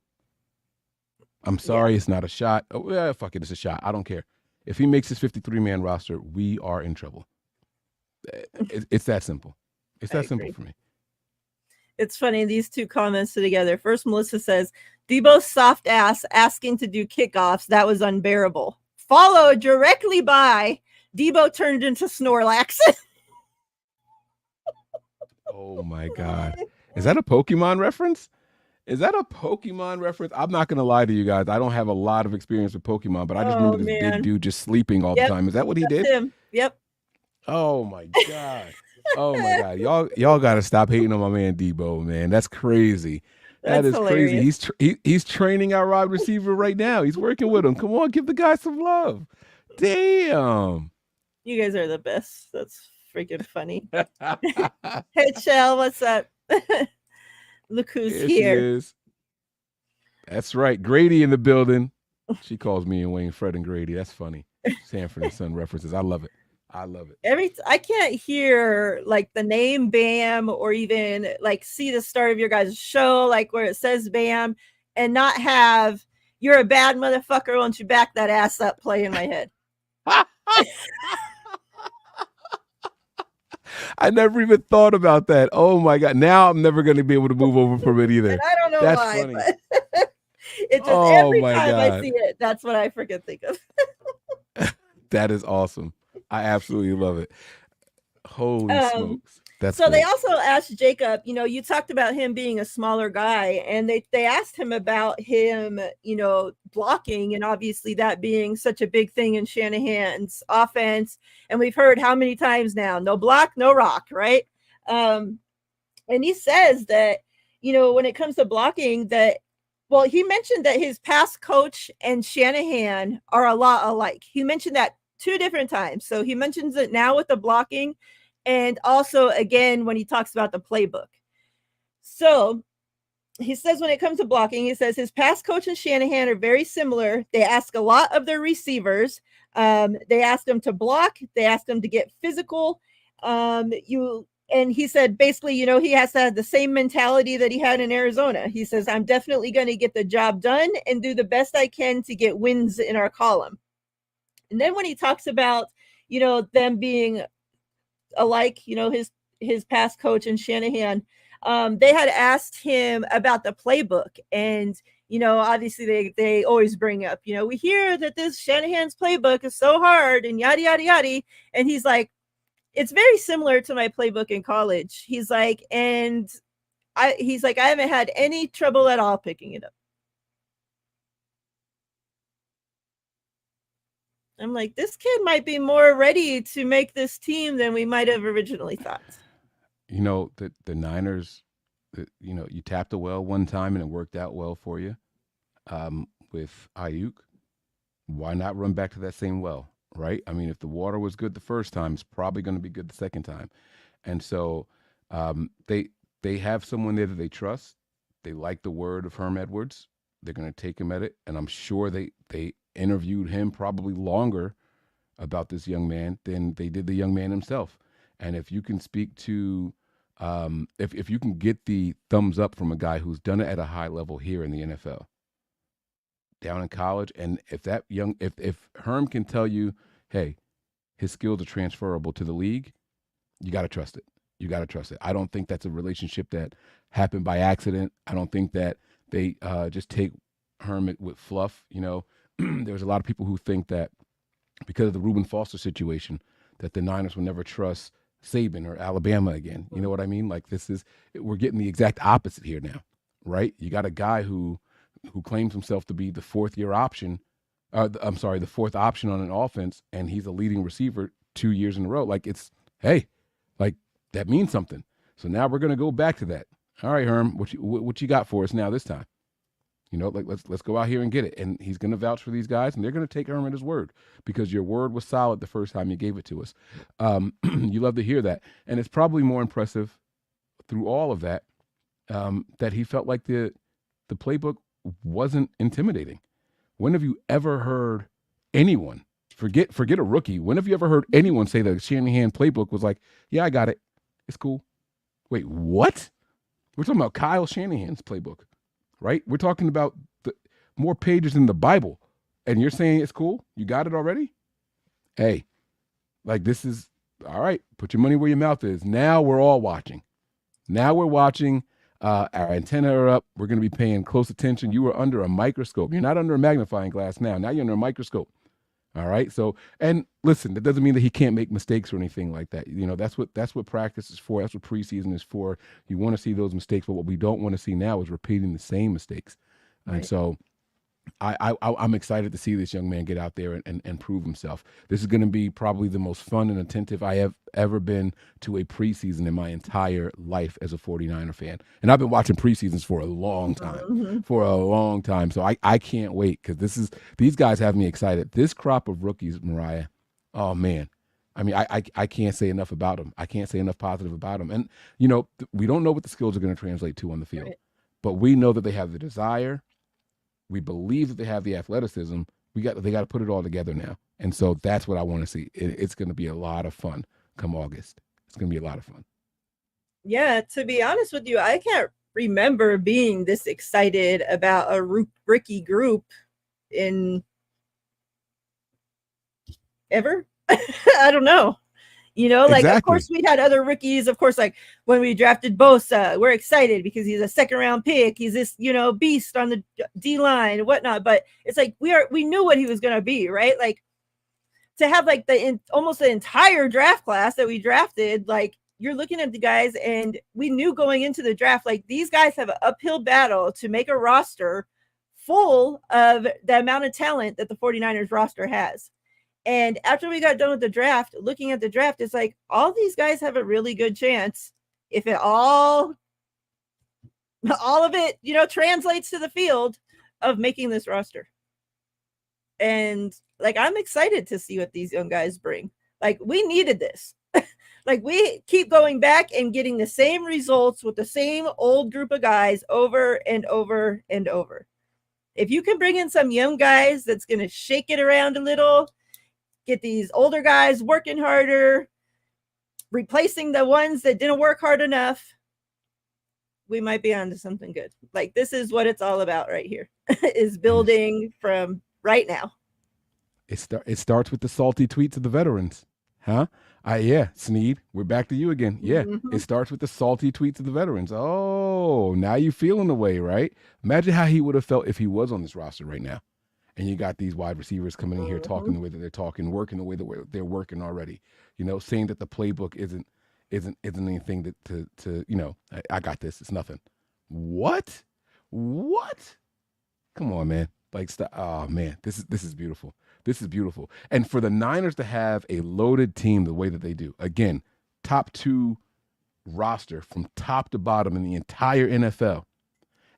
I'm sorry, It's not a shot. Oh, yeah, fuck it, it's a shot. I don't care. If he makes his 53-man roster, we are in trouble. It's that simple. It's that simple for me. It's funny, these 2 comments together. First, Melissa says, Debo's soft ass asking to do kickoffs. That was unbearable. Followed directly by Debo turned into Snorlax. Oh my God. Is that a Pokemon reference? I'm not going to lie to you guys. I don't have a lot of experience with Pokemon, but I just remember this big dude just sleeping all the time. Is that what he did? Him. Yep. Oh my God. Oh my God. Y'all got to stop hating on my man Debo, man. That's crazy. That is hilarious. Crazy. He's training our wide receiver right now. He's working with him. Come on, give the guy some love. Damn. You guys are the best. That's freaking funny. Hey, Chell, what's up? Look who's here. She is. That's right. Grady in the building. She calls me and Wayne Fred and Grady. That's funny. Sanford and Son references. I love it. I can't hear like the name Bam or even like see the start of your guys' show, like where it says Bam, and not have "you're a bad motherfucker, won't you back that ass up" play in my head. I never even thought about that. Oh my God. Now I'm never going to be able to move over from it either. And I don't know that's why, funny. but it's just every time I see it, that's what I freaking think of. That is awesome. I absolutely love it. Holy smokes. That's so great. They also asked Jacob, you talked about him being a smaller guy, and they asked him about him, blocking, and obviously that being such a big thing in Shanahan's offense. And we've heard how many times now, no block, no rock, right? And he says that, when it comes to blocking, that Well, he mentioned that his past coach and Shanahan are a lot alike. He mentioned that 2 different times. So he mentions it now with the blocking and also again when he talks about the playbook. So he says when it comes to blocking, he says his past coach and Shanahan are very similar. They ask a lot of their receivers. They ask them to block. They ask them to get physical. And he said basically, he has to have the same mentality that he had in Arizona. He says, I'm definitely going to get the job done and do the best I can to get wins in our column. And then when he talks about, them being alike, his past coach and Shanahan, they had asked him about the playbook. And, obviously they always bring up, we hear that this Shanahan's playbook is so hard and yada, yada, yada. And he's like, it's very similar to my playbook in college. He's like, I haven't had any trouble at all picking it up. I'm like, this kid might be more ready to make this team than we might have originally thought. The Niners, you tapped a well one time and it worked out well for you with Ayuk. Why not run back to that same well? Right? I mean, if the water was good the first time, it's probably going to be good the second time. And so they have someone there that they trust. They like the word of Herm Edwards. They're going to take him at it. And I'm sure they interviewed him probably longer about this young man than they did the young man himself. And if you can speak to, if you can get the thumbs up from a guy who's done it at a high level here in the NFL, down in college, and if Herm can tell you, hey, his skills are transferable to the league, you got to trust it. You got to trust it. I don't think that's a relationship that happened by accident. I don't think that they just take Herm with fluff. There's a lot of people who think that because of the Reuben Foster situation, that the Niners will never trust Saban or Alabama again. You know what I mean? Like we're getting the exact opposite here now, right? You got a guy who claims himself to be the fourth option on an offense, and he's a leading receiver 2 years in a row. Like that means something. So now we're gonna go back to that. All right, Herm, what you got for us now this time? Let's go out here and get it. And he's gonna vouch for these guys, and they're gonna take Herm at his word because your word was solid the first time you gave it to us. You love to hear that, and it's probably more impressive through all of that that he felt like the playbook wasn't intimidating. When have you ever heard anyone, forget a rookie, when have you ever heard anyone say that Shanahan playbook was like, yeah, I got it, it's cool? Wait, what? We're talking about Kyle Shanahan's playbook, right? We're talking about more pages in the Bible, and you're saying it's cool? You got it already? Hey, this is, all right, put your money where your mouth is. Now we're all watching. Now we're watching. Our antenna are up. We're going to be paying close attention. You are under a microscope. You're not under a magnifying glass now. Now you're under a microscope. All right. So, and listen, that doesn't mean that he can't make mistakes or anything like that. That's what practice is for. That's what preseason is for. You want to see those mistakes, but what we don't want to see now is repeating the same mistakes. Right. And so I'm excited to see this young man get out there and prove himself. This is going to be probably the most fun and attentive I have ever been to a preseason in my entire life as a 49er fan. And I've been watching preseasons for a long time. So I can't wait because these guys have me excited. This crop of rookies, Miriah, oh man. I mean, I can't say enough about them. I can't say enough positive about them. And, we don't know what the skills are going to translate to on the field, but we know that they have the desire. We believe that they have the athleticism. They got to put it all together now. And so that's what I want to see. It's going to be a lot of fun come August. It's going to be a lot of fun. Yeah, to be honest with you, I can't remember being this excited about a rookie group in ever. I don't know. Exactly. Of course, we had other rookies. Of course, like when we drafted Bosa, we're excited because he's a second-round pick. He's this, beast on the D line and whatnot. But it's like we knew what he was going to be, right? Like to have like almost the entire draft class that we drafted. Like you're looking at the guys, and we knew going into the draft, like these guys have an uphill battle to make a roster full of the amount of talent that the 49ers roster has. And after we got done with the draft, looking at the draft, it's like all these guys have a really good chance if it all of it, translates to the field of making this roster. And like, I'm excited to see what these young guys bring. Like, we needed this. Like, we keep going back and getting the same results with the same old group of guys over and over and over. If you can bring in some young guys that's going to shake it around a little, get these older guys working harder, replacing the ones that didn't work hard enough, we might be onto something good. Like, this is what it's all about right here, is building from right now. It starts with the salty tweets of the veterans. Huh? Yeah, Sneed, we're back to you again. Yeah, it starts with the salty tweets of the veterans. Oh, now you feeling the way, right? Imagine how he would have felt if he was on this roster right now. And you got these wide receivers coming in here talking the way that they're talking, working the way that they're working already. You know, saying that the playbook isn't anything to I got this. It's nothing. What? Come on, man. Like, oh man, this is beautiful. This is beautiful. And for the Niners to have a loaded team the way that they do, again, top 2 roster from top to bottom in the entire NFL,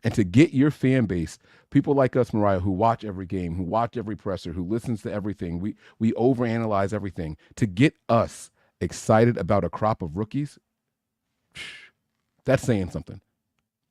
and to get your fan base, people like us, Miriah, who watch every game, who watch every presser, who listens to everything, we overanalyze everything, to get us excited about a crop of rookies, that's saying something.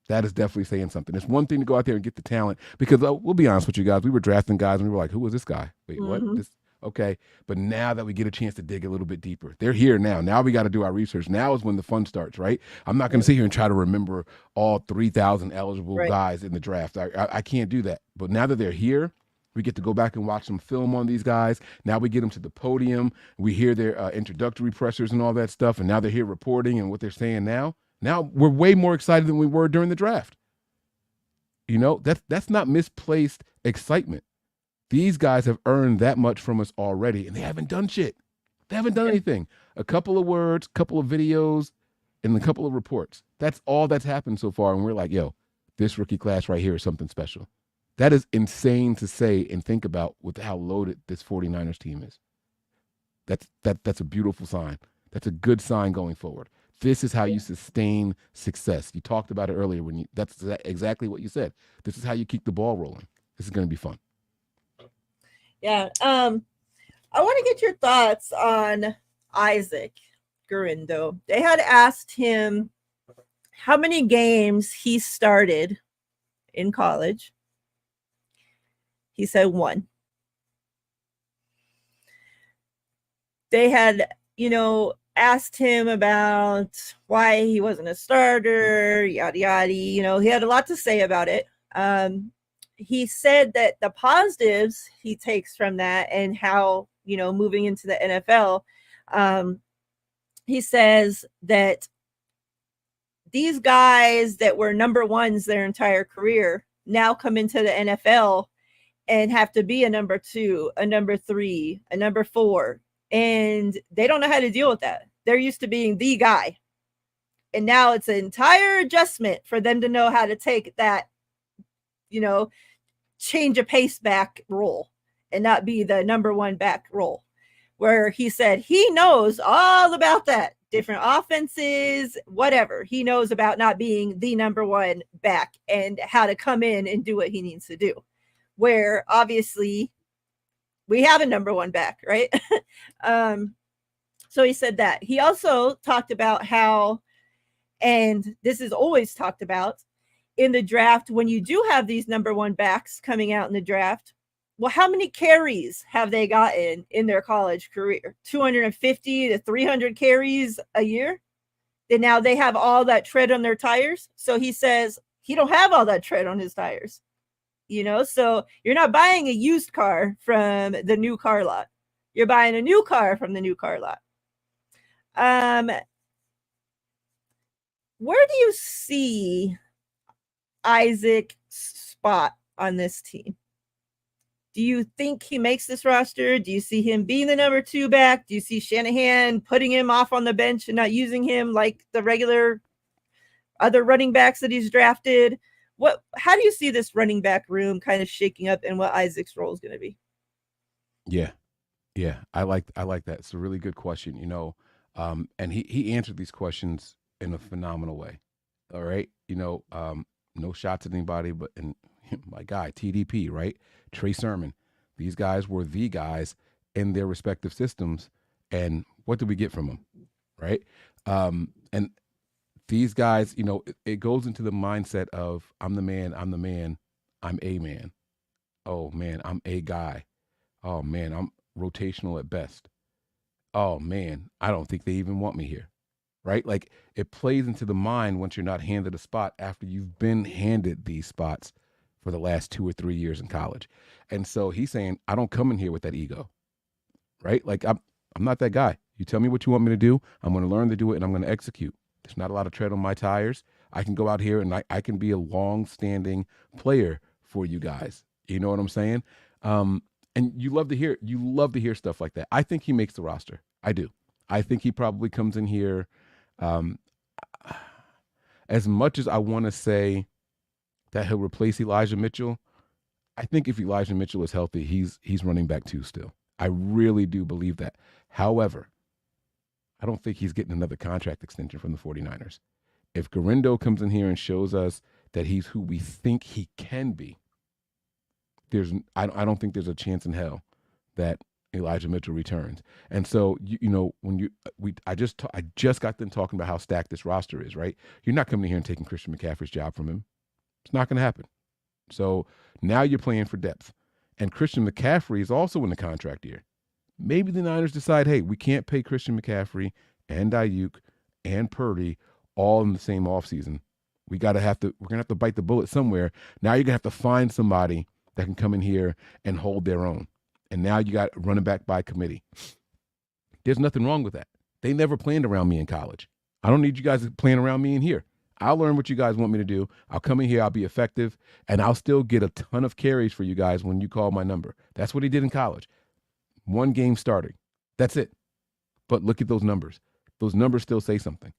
That is definitely saying something. It's one thing to go out there and get the talent, because we'll be honest with you guys, we were drafting guys and we were like, who was this guy? Wait, what? This? Okay. But now that we get a chance to dig a little bit deeper, they're here now. Now we got to do our research. Now is when the fun starts, right? I'm not going to sit here and try to remember all 3,000 eligible guys in the draft. I can't do that. But now that they're here, we get to go back and watch some film on these guys. Now we get them to the podium. We hear their introductory pressers and all that stuff. And now they're here reporting and what they're saying now. Now we're way more excited than we were during the draft. You know, that's not misplaced excitement. These guys have earned that much from us already, and they haven't done shit. They haven't done anything. A couple of words, couple of videos, and a couple of reports. That's all that's happened so far, and we're like, yo, this rookie class right here is something special. That is insane to say and think about with how loaded this 49ers team is. That's a beautiful sign. That's a good sign going forward. This is how you sustain success. You talked about it earlier that's exactly what you said. This is how you keep the ball rolling. This is going to be fun. Yeah. I want to get your thoughts on Isaac Gurindo. They had asked him how many games he started in college. He said 1. They had, asked him about why he wasn't a starter, yada, yada. He had a lot to say about it. He said that the positives he takes from that and how, moving into the NFL, he says that these guys that were number ones their entire career now come into the NFL and have to be a number 2, a number 3, a number 4. And they don't know how to deal with that. They're used to being the guy. And now it's an entire adjustment for them to know how to take that, change a pace back role and not be the number 1 back role. Where he said he knows all about that. Different offenses, whatever. He knows about not being the number 1 back and how to come in and do what he needs to do. Where obviously we have a number 1 back, right? So he said that. He also talked about how, and this is always talked about in the draft, when you do have these number 1 backs coming out in the draft, well, how many carries have they gotten in their college career? 250 to 300 carries a year? And now they have all that tread on their tires. So he says he don't have all that tread on his tires. So you're not buying a used car from the new car lot. You're buying a new car from the new car lot. Where do you see Isaac's spot on this team? Do you think he makes this roster? Do you see him being the number 2 back? Do you see Shanahan putting him off on the bench and not using him like the regular other running backs that he's drafted? How do you see this running back room kind of shaking up and what Isaac's role is going to be? Yeah. I like that. It's a really good question, and he answered these questions in a phenomenal way. All right. No shots at anybody, but my guy, TDP, right? Trey Sermon. These guys were the guys in their respective systems. And what did we get from them, right? And these guys, it goes into the mindset of I'm the man, I'm a man. Oh, man, I'm a guy. Oh, man, I'm rotational at best. Oh, man, I don't think they even want me here, right? Like it plays into the mind once you're not handed a spot after you've been handed these spots for the last 2 or 3 years in college. And so he's saying, I don't come in here with that ego, right? Like I'm not that guy. You tell me what you want me to do. I'm going to learn to do it and I'm going to execute. There's not a lot of tread on my tires. I can go out here and I can be a long-standing player for you guys. You know what I'm saying? And you love to hear stuff like that. I think he makes the roster. I do. I think he probably comes in here. As much as I want to say that he'll replace Elijah Mitchell, I think if Elijah Mitchell is healthy, he's running back 2 still. I really do believe that. However, I don't think he's getting another contract extension from the 49ers. If Garindo comes in here and shows us that he's who we think he can be, I don't think there's a chance in hell that Elijah Mitchell returns. And so I just got them talking about how stacked this roster is, right? You're not coming in here and taking Christian McCaffrey's job from him. It's not going to happen. So now you're playing for depth. And Christian McCaffrey is also in the contract year. Maybe the Niners decide, hey, we can't pay Christian McCaffrey and Ayuk and Purdy all in the same offseason. We're going to have to bite the bullet somewhere. Now you're going to have to find somebody that can come in here and hold their own. And now you got running back by committee. There's nothing wrong with that. They never planned around me in college. I don't need you guys to plan around me in here. I'll learn what you guys want me to do. I'll come in here, I'll be effective, and I'll still get a ton of carries for you guys when you call my number. That's what he did in college. 1 game starting. That's it. But look at those numbers. Those numbers still say something.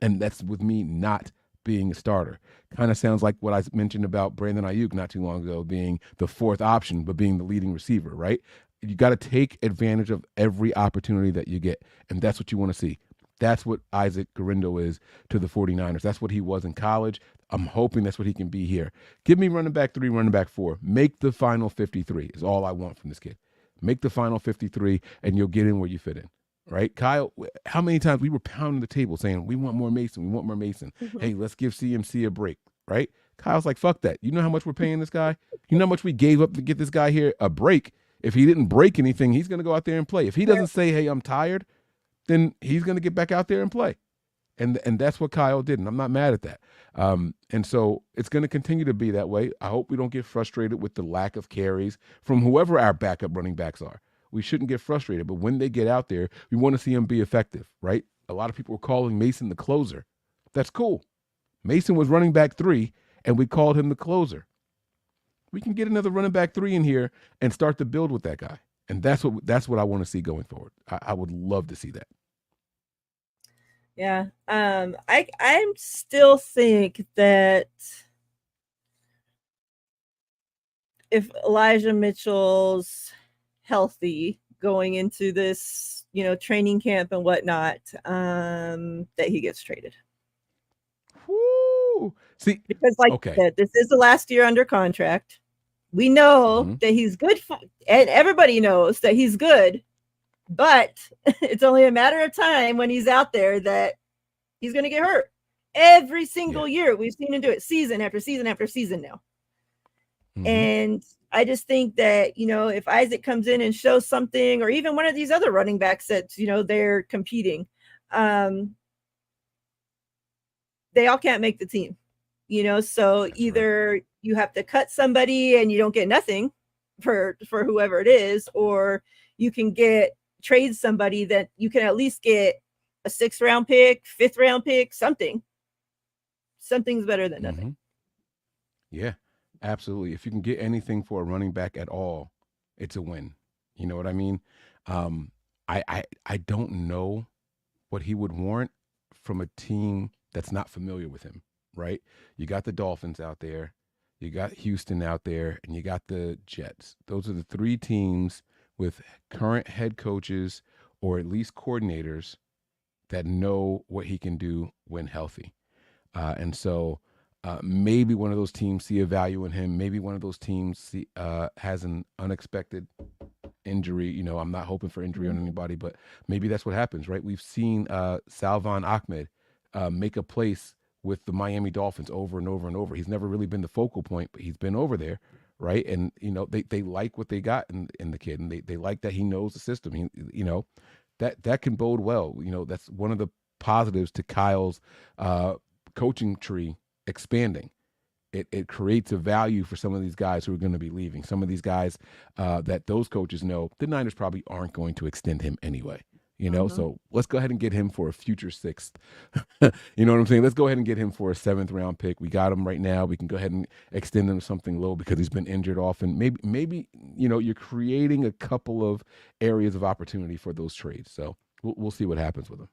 And that's with me not being a starter. Kind of sounds like what I mentioned about Brandon Ayuk not too long ago being the 4th option, but being the leading receiver, right? You got to take advantage of every opportunity that you get. And that's what you want to see. That's what Isaac Garindo is to the 49ers. That's what he was in college. I'm hoping that's what he can be here. Give me running back 3, running back 4. Make the final 53 is all I want from this kid. Make the final 53 and you'll get in where you fit in. Right? Kyle, how many times we were pounding the table saying, we want more Mason, we want more Mason. Mhm. Hey, let's give CMC a break, right? Kyle's like, fuck that. You know how much we're paying this guy? You know how much we gave up to get this guy here a break? If he didn't break anything, he's going to go out there and play. If he doesn't say, hey, I'm tired, then he's going to get back out there and play. And that's what Kyle did, and I'm not mad at that. And so it's going to continue to be that way. I hope we don't get frustrated with the lack of carries from whoever our backup running backs are. We shouldn't get frustrated, but when they get out there, we want to see them be effective, right? A lot of people were calling Mason the closer. That's cool. Mason was running back 3, and we called him the closer. We can get another running back 3 in here and start to build with that guy. And that's what I want to see going forward. I would love to see that. Yeah. I still think that if Elijah Mitchell's healthy going into this, training camp and whatnot, that he gets traded. Woo! See, because like okay. I said, this is the last year under contract. We know that he's good and everybody knows that he's good, but it's only a matter of time when he's out there that he's going to get hurt. Every single year we've seen him do it season after season after season now. Mm-hmm. And I just think that, if Isaac comes in and shows something, or even one of these other running backs that, they're competing, they all can't make the team, so that's either right. You have to cut somebody and you don't get nothing for whoever it is, or you can trade somebody that you can at least get a 6th round pick, 5th round pick, something's better than nothing. Mm-hmm. Yeah. Absolutely. If you can get anything for a running back at all, it's a win. You know what I mean? I don't know what he would warrant from a team that's not familiar with him, right? You got the Dolphins out there, you got Houston out there, and you got the Jets. Those are the 3 teams with current head coaches or at least coordinators that know what he can do when healthy. And so Maybe one of those teams see a value in him. Maybe one of those teams has an unexpected injury. You know, I'm not hoping for injury on anybody, but maybe that's what happens, right? We've seen Salvon Ahmed make a place with the Miami Dolphins over and over and over. He's never really been the focal point, but he's been over there, right? And, you know, they like what they got in the kid, and they like that he knows the system. He, you know, that can bode well. You know, that's one of the positives to Kyle's coaching tree expanding. It creates a value for some of these guys who are going to be leaving. Some of these guys that those coaches know the Niners probably aren't going to extend him anyway. You know, so let's go ahead and get him for a future 6th. You know what I'm saying? Let's go ahead and get him for a 7th round pick. We got him right now. We can go ahead and extend him to something low because he's been injured often. Maybe you know, you're creating a couple of areas of opportunity for those trades. So we'll see what happens with him.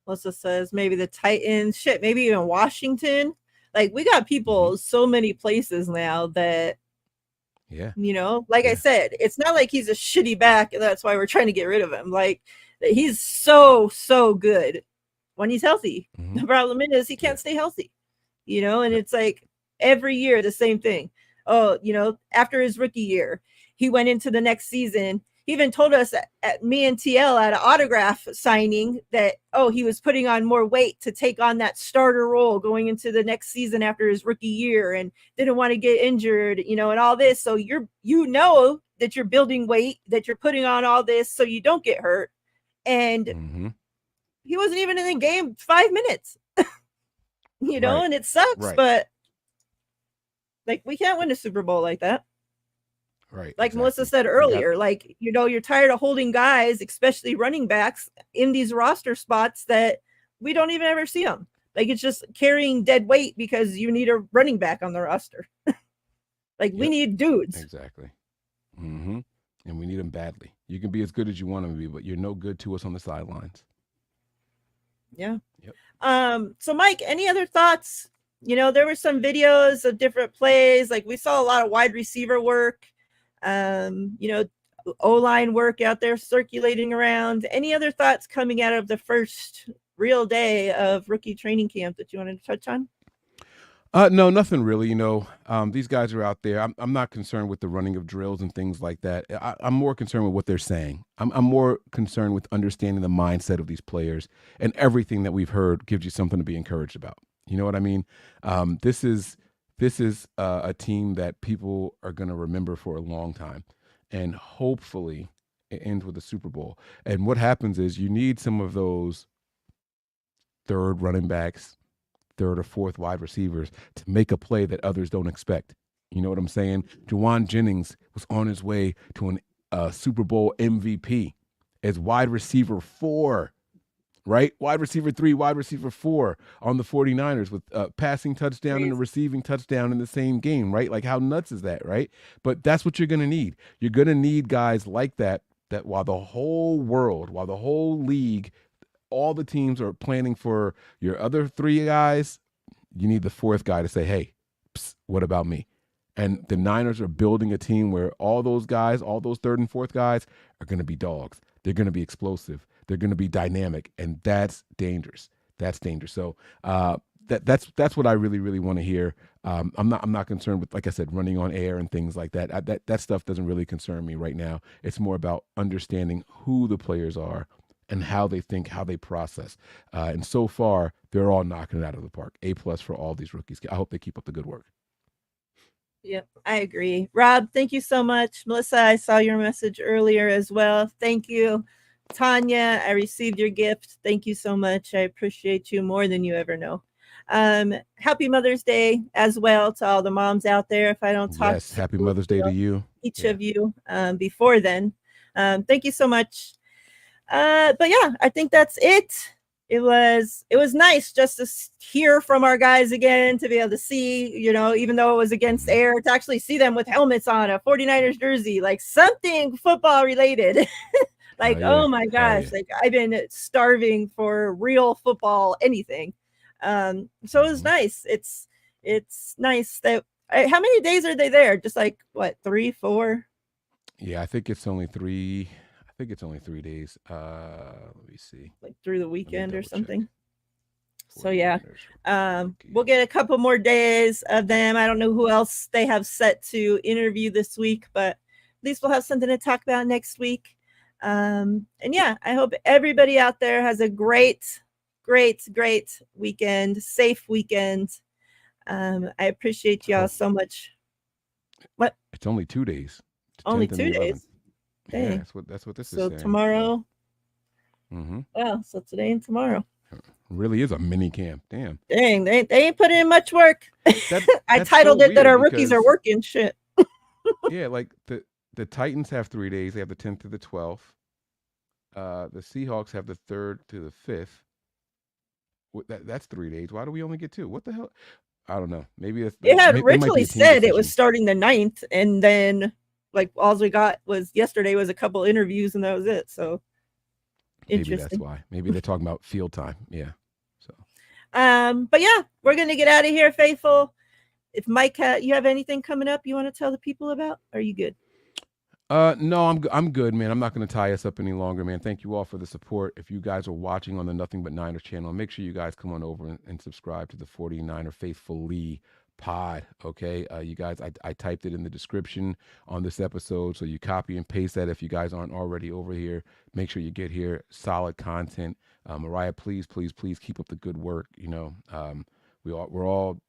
Melissa says maybe the Titans, shit, maybe even Washington. Like, we got people so many places now that, you know, like I said, it's not like he's a shitty back and that's why we're trying to get rid of him. Like, he's so good when he's healthy. The problem is he can't stay healthy, you know, and it's like every year the same thing. Oh, you know, after his rookie year, he went into the next season. He even told us at me and TL at an autograph signing that, oh, he was putting on more weight to take on that starter role going into the next season after his rookie year and didn't want to get injured, you know, and all this. So you know that you're building weight, that you're putting on all this so you don't get hurt. And he wasn't even in the game 5 minutes, you know, and it sucks, but like, we can't win a Super Bowl like that. Right. Like Melissa said earlier, like, you know, you're tired of holding guys, especially running backs, in these roster spots that we don't even ever see them. Like, it's just carrying dead weight because you need a running back on the roster. Like, we need dudes. Exactly. And we need them badly. You can be as good as you want them to be, but you're no good to us on the sidelines. Yeah. So Mike, any other thoughts? You know, there were some videos of different plays. Like, we saw a lot of wide receiver work. You know, O-line work out there circulating around. Any other thoughts coming out of the first real day of rookie training camp that you wanted to touch on? No, nothing really. You know, these guys are out there. I'm not concerned with the running of drills and things like that. I'm more concerned with what they're saying. I'm more concerned with understanding the mindset of these players, and everything that we've heard gives you something to be encouraged about. You know what I mean? This is a team that people are going to remember for a long time, and hopefully it ends with a Super Bowl. And what happens is you need some of those third running backs, third or fourth wide receivers to make a play that others don't expect. You know what I'm saying? Juwan Jennings was on his way to a Super Bowl MVP as wide receiver 4. Right? Wide receiver 3, wide receiver 4 on the 49ers with a passing touchdown and a receiving touchdown in the same game, right? Like, how nuts is that, right? But that's what you're going to need. You're going to need guys like that while the whole world, while the whole league, all the teams are planning for your other 3 guys, you need the 4th guy to say, hey, psst, what about me? And the Niners are building a team where all those guys, all those 3rd and 4th guys are going to be dogs. They're going to be explosive. They're going to be dynamic, and that's dangerous. That's dangerous. So that's what I really, really want to hear. I'm not concerned with, like I said, running on air and things like that. That stuff doesn't really concern me right now. It's more about understanding who the players are and how they think, how they process. And so far, they're all knocking it out of the park. A+ for all these rookies. I hope they keep up the good work. Yep, I agree. Rob, thank you so much. Melissa, I saw your message earlier as well. Thank you. Tanya, I received your gift. Thank you so much. I appreciate you more than you ever know. Happy Mother's Day as well to all the moms out there. If I don't talk yes, happy Mother's Day to you. Each of you before then. Thank you so much. But yeah, I think that's it. It was nice just to hear from our guys again, to be able to see, you know, even though it was against air, to actually see them with helmets on, a 49ers jersey, like something football related. Like, oh my gosh, like I've been starving for real football, anything. So it was nice. It's nice that how many days are they there? Just like what, 3, 4? Yeah, I think it's only 3. I think it's only 3 days. Let me see. Like through the weekend or something. So yeah, 49ers. we'll get a couple more days of them. I don't know who else they have set to interview this week, but at least we'll have something to talk about next week. And yeah, I hope everybody out there has a great weekend, safe weekend. I appreciate y'all so much. What? It's only 2 days. The Only 10th and 2 the 11th. days. Yeah, Dang. that's what this is So saying. tomorrow. Mm-hmm. Well, so today and tomorrow. Really is a mini camp. Damn. Dang, they ain't put in much work. I that's titled so it that weird our rookies are because- working. Shit. Yeah, like the Titans have 3 days. They have the 10th to the 12th. The Seahawks have the 3rd to the 5th. That's 3 days. Why do we only get 2? What the hell? I don't know. Maybe that's It had there might be originally a team said it was decision. starting the 9th, and then like all we got was yesterday was a couple interviews, and that was it. So Maybe that's interesting. why. Maybe they're talking about field time. Yeah. So But yeah, we're gonna get out of here, faithful. If Mike, you have anything coming up you want to tell the people about? Are you good? No, I'm good, man. I'm not going to tie us up any longer, man. Thank you all for the support. If you guys are watching on the Nothing But Niners channel, make sure you guys come on over and subscribe to the 49er Faithfully pod. Okay, you guys, I typed it in the description on this episode, so you copy and paste that. If you guys aren't already over here, make sure you get here. Solid content. Miriah, please keep up the good work. You know, we're all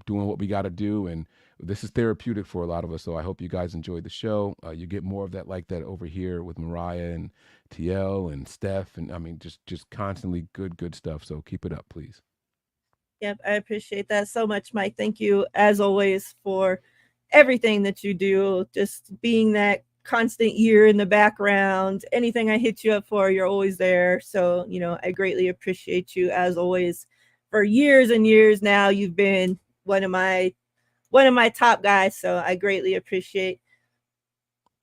doing what we got to do, and this is therapeutic for a lot of us. So I hope you guys enjoyed the show. You get more of that like that over here with Miriah and TL and Steph, and I mean just constantly good stuff. So keep it up, please. Yep, I appreciate that so much, Mike. Thank you as always for everything that you do. Just being that constant ear in the background. Anything I hit you up for, you're always there. So, I greatly appreciate you as always. For years and years now, you've been one of my top guys. So I greatly appreciate.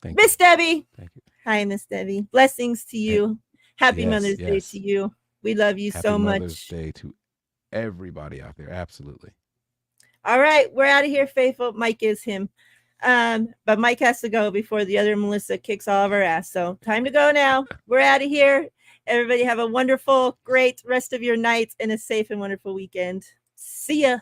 Thank Miss you. Debbie. Thank you. Hi, Miss Debbie. Blessings to you. Happy Mother's Day to you. We love you Happy so Mother's much. Day to everybody out there. Absolutely. All right, we're out of here, faithful. Mike is him. But Mike has to go before the other Melissa kicks all of our ass. So time to go now. We're out of here. Everybody have a wonderful, great rest of your night and a safe and wonderful weekend. See ya.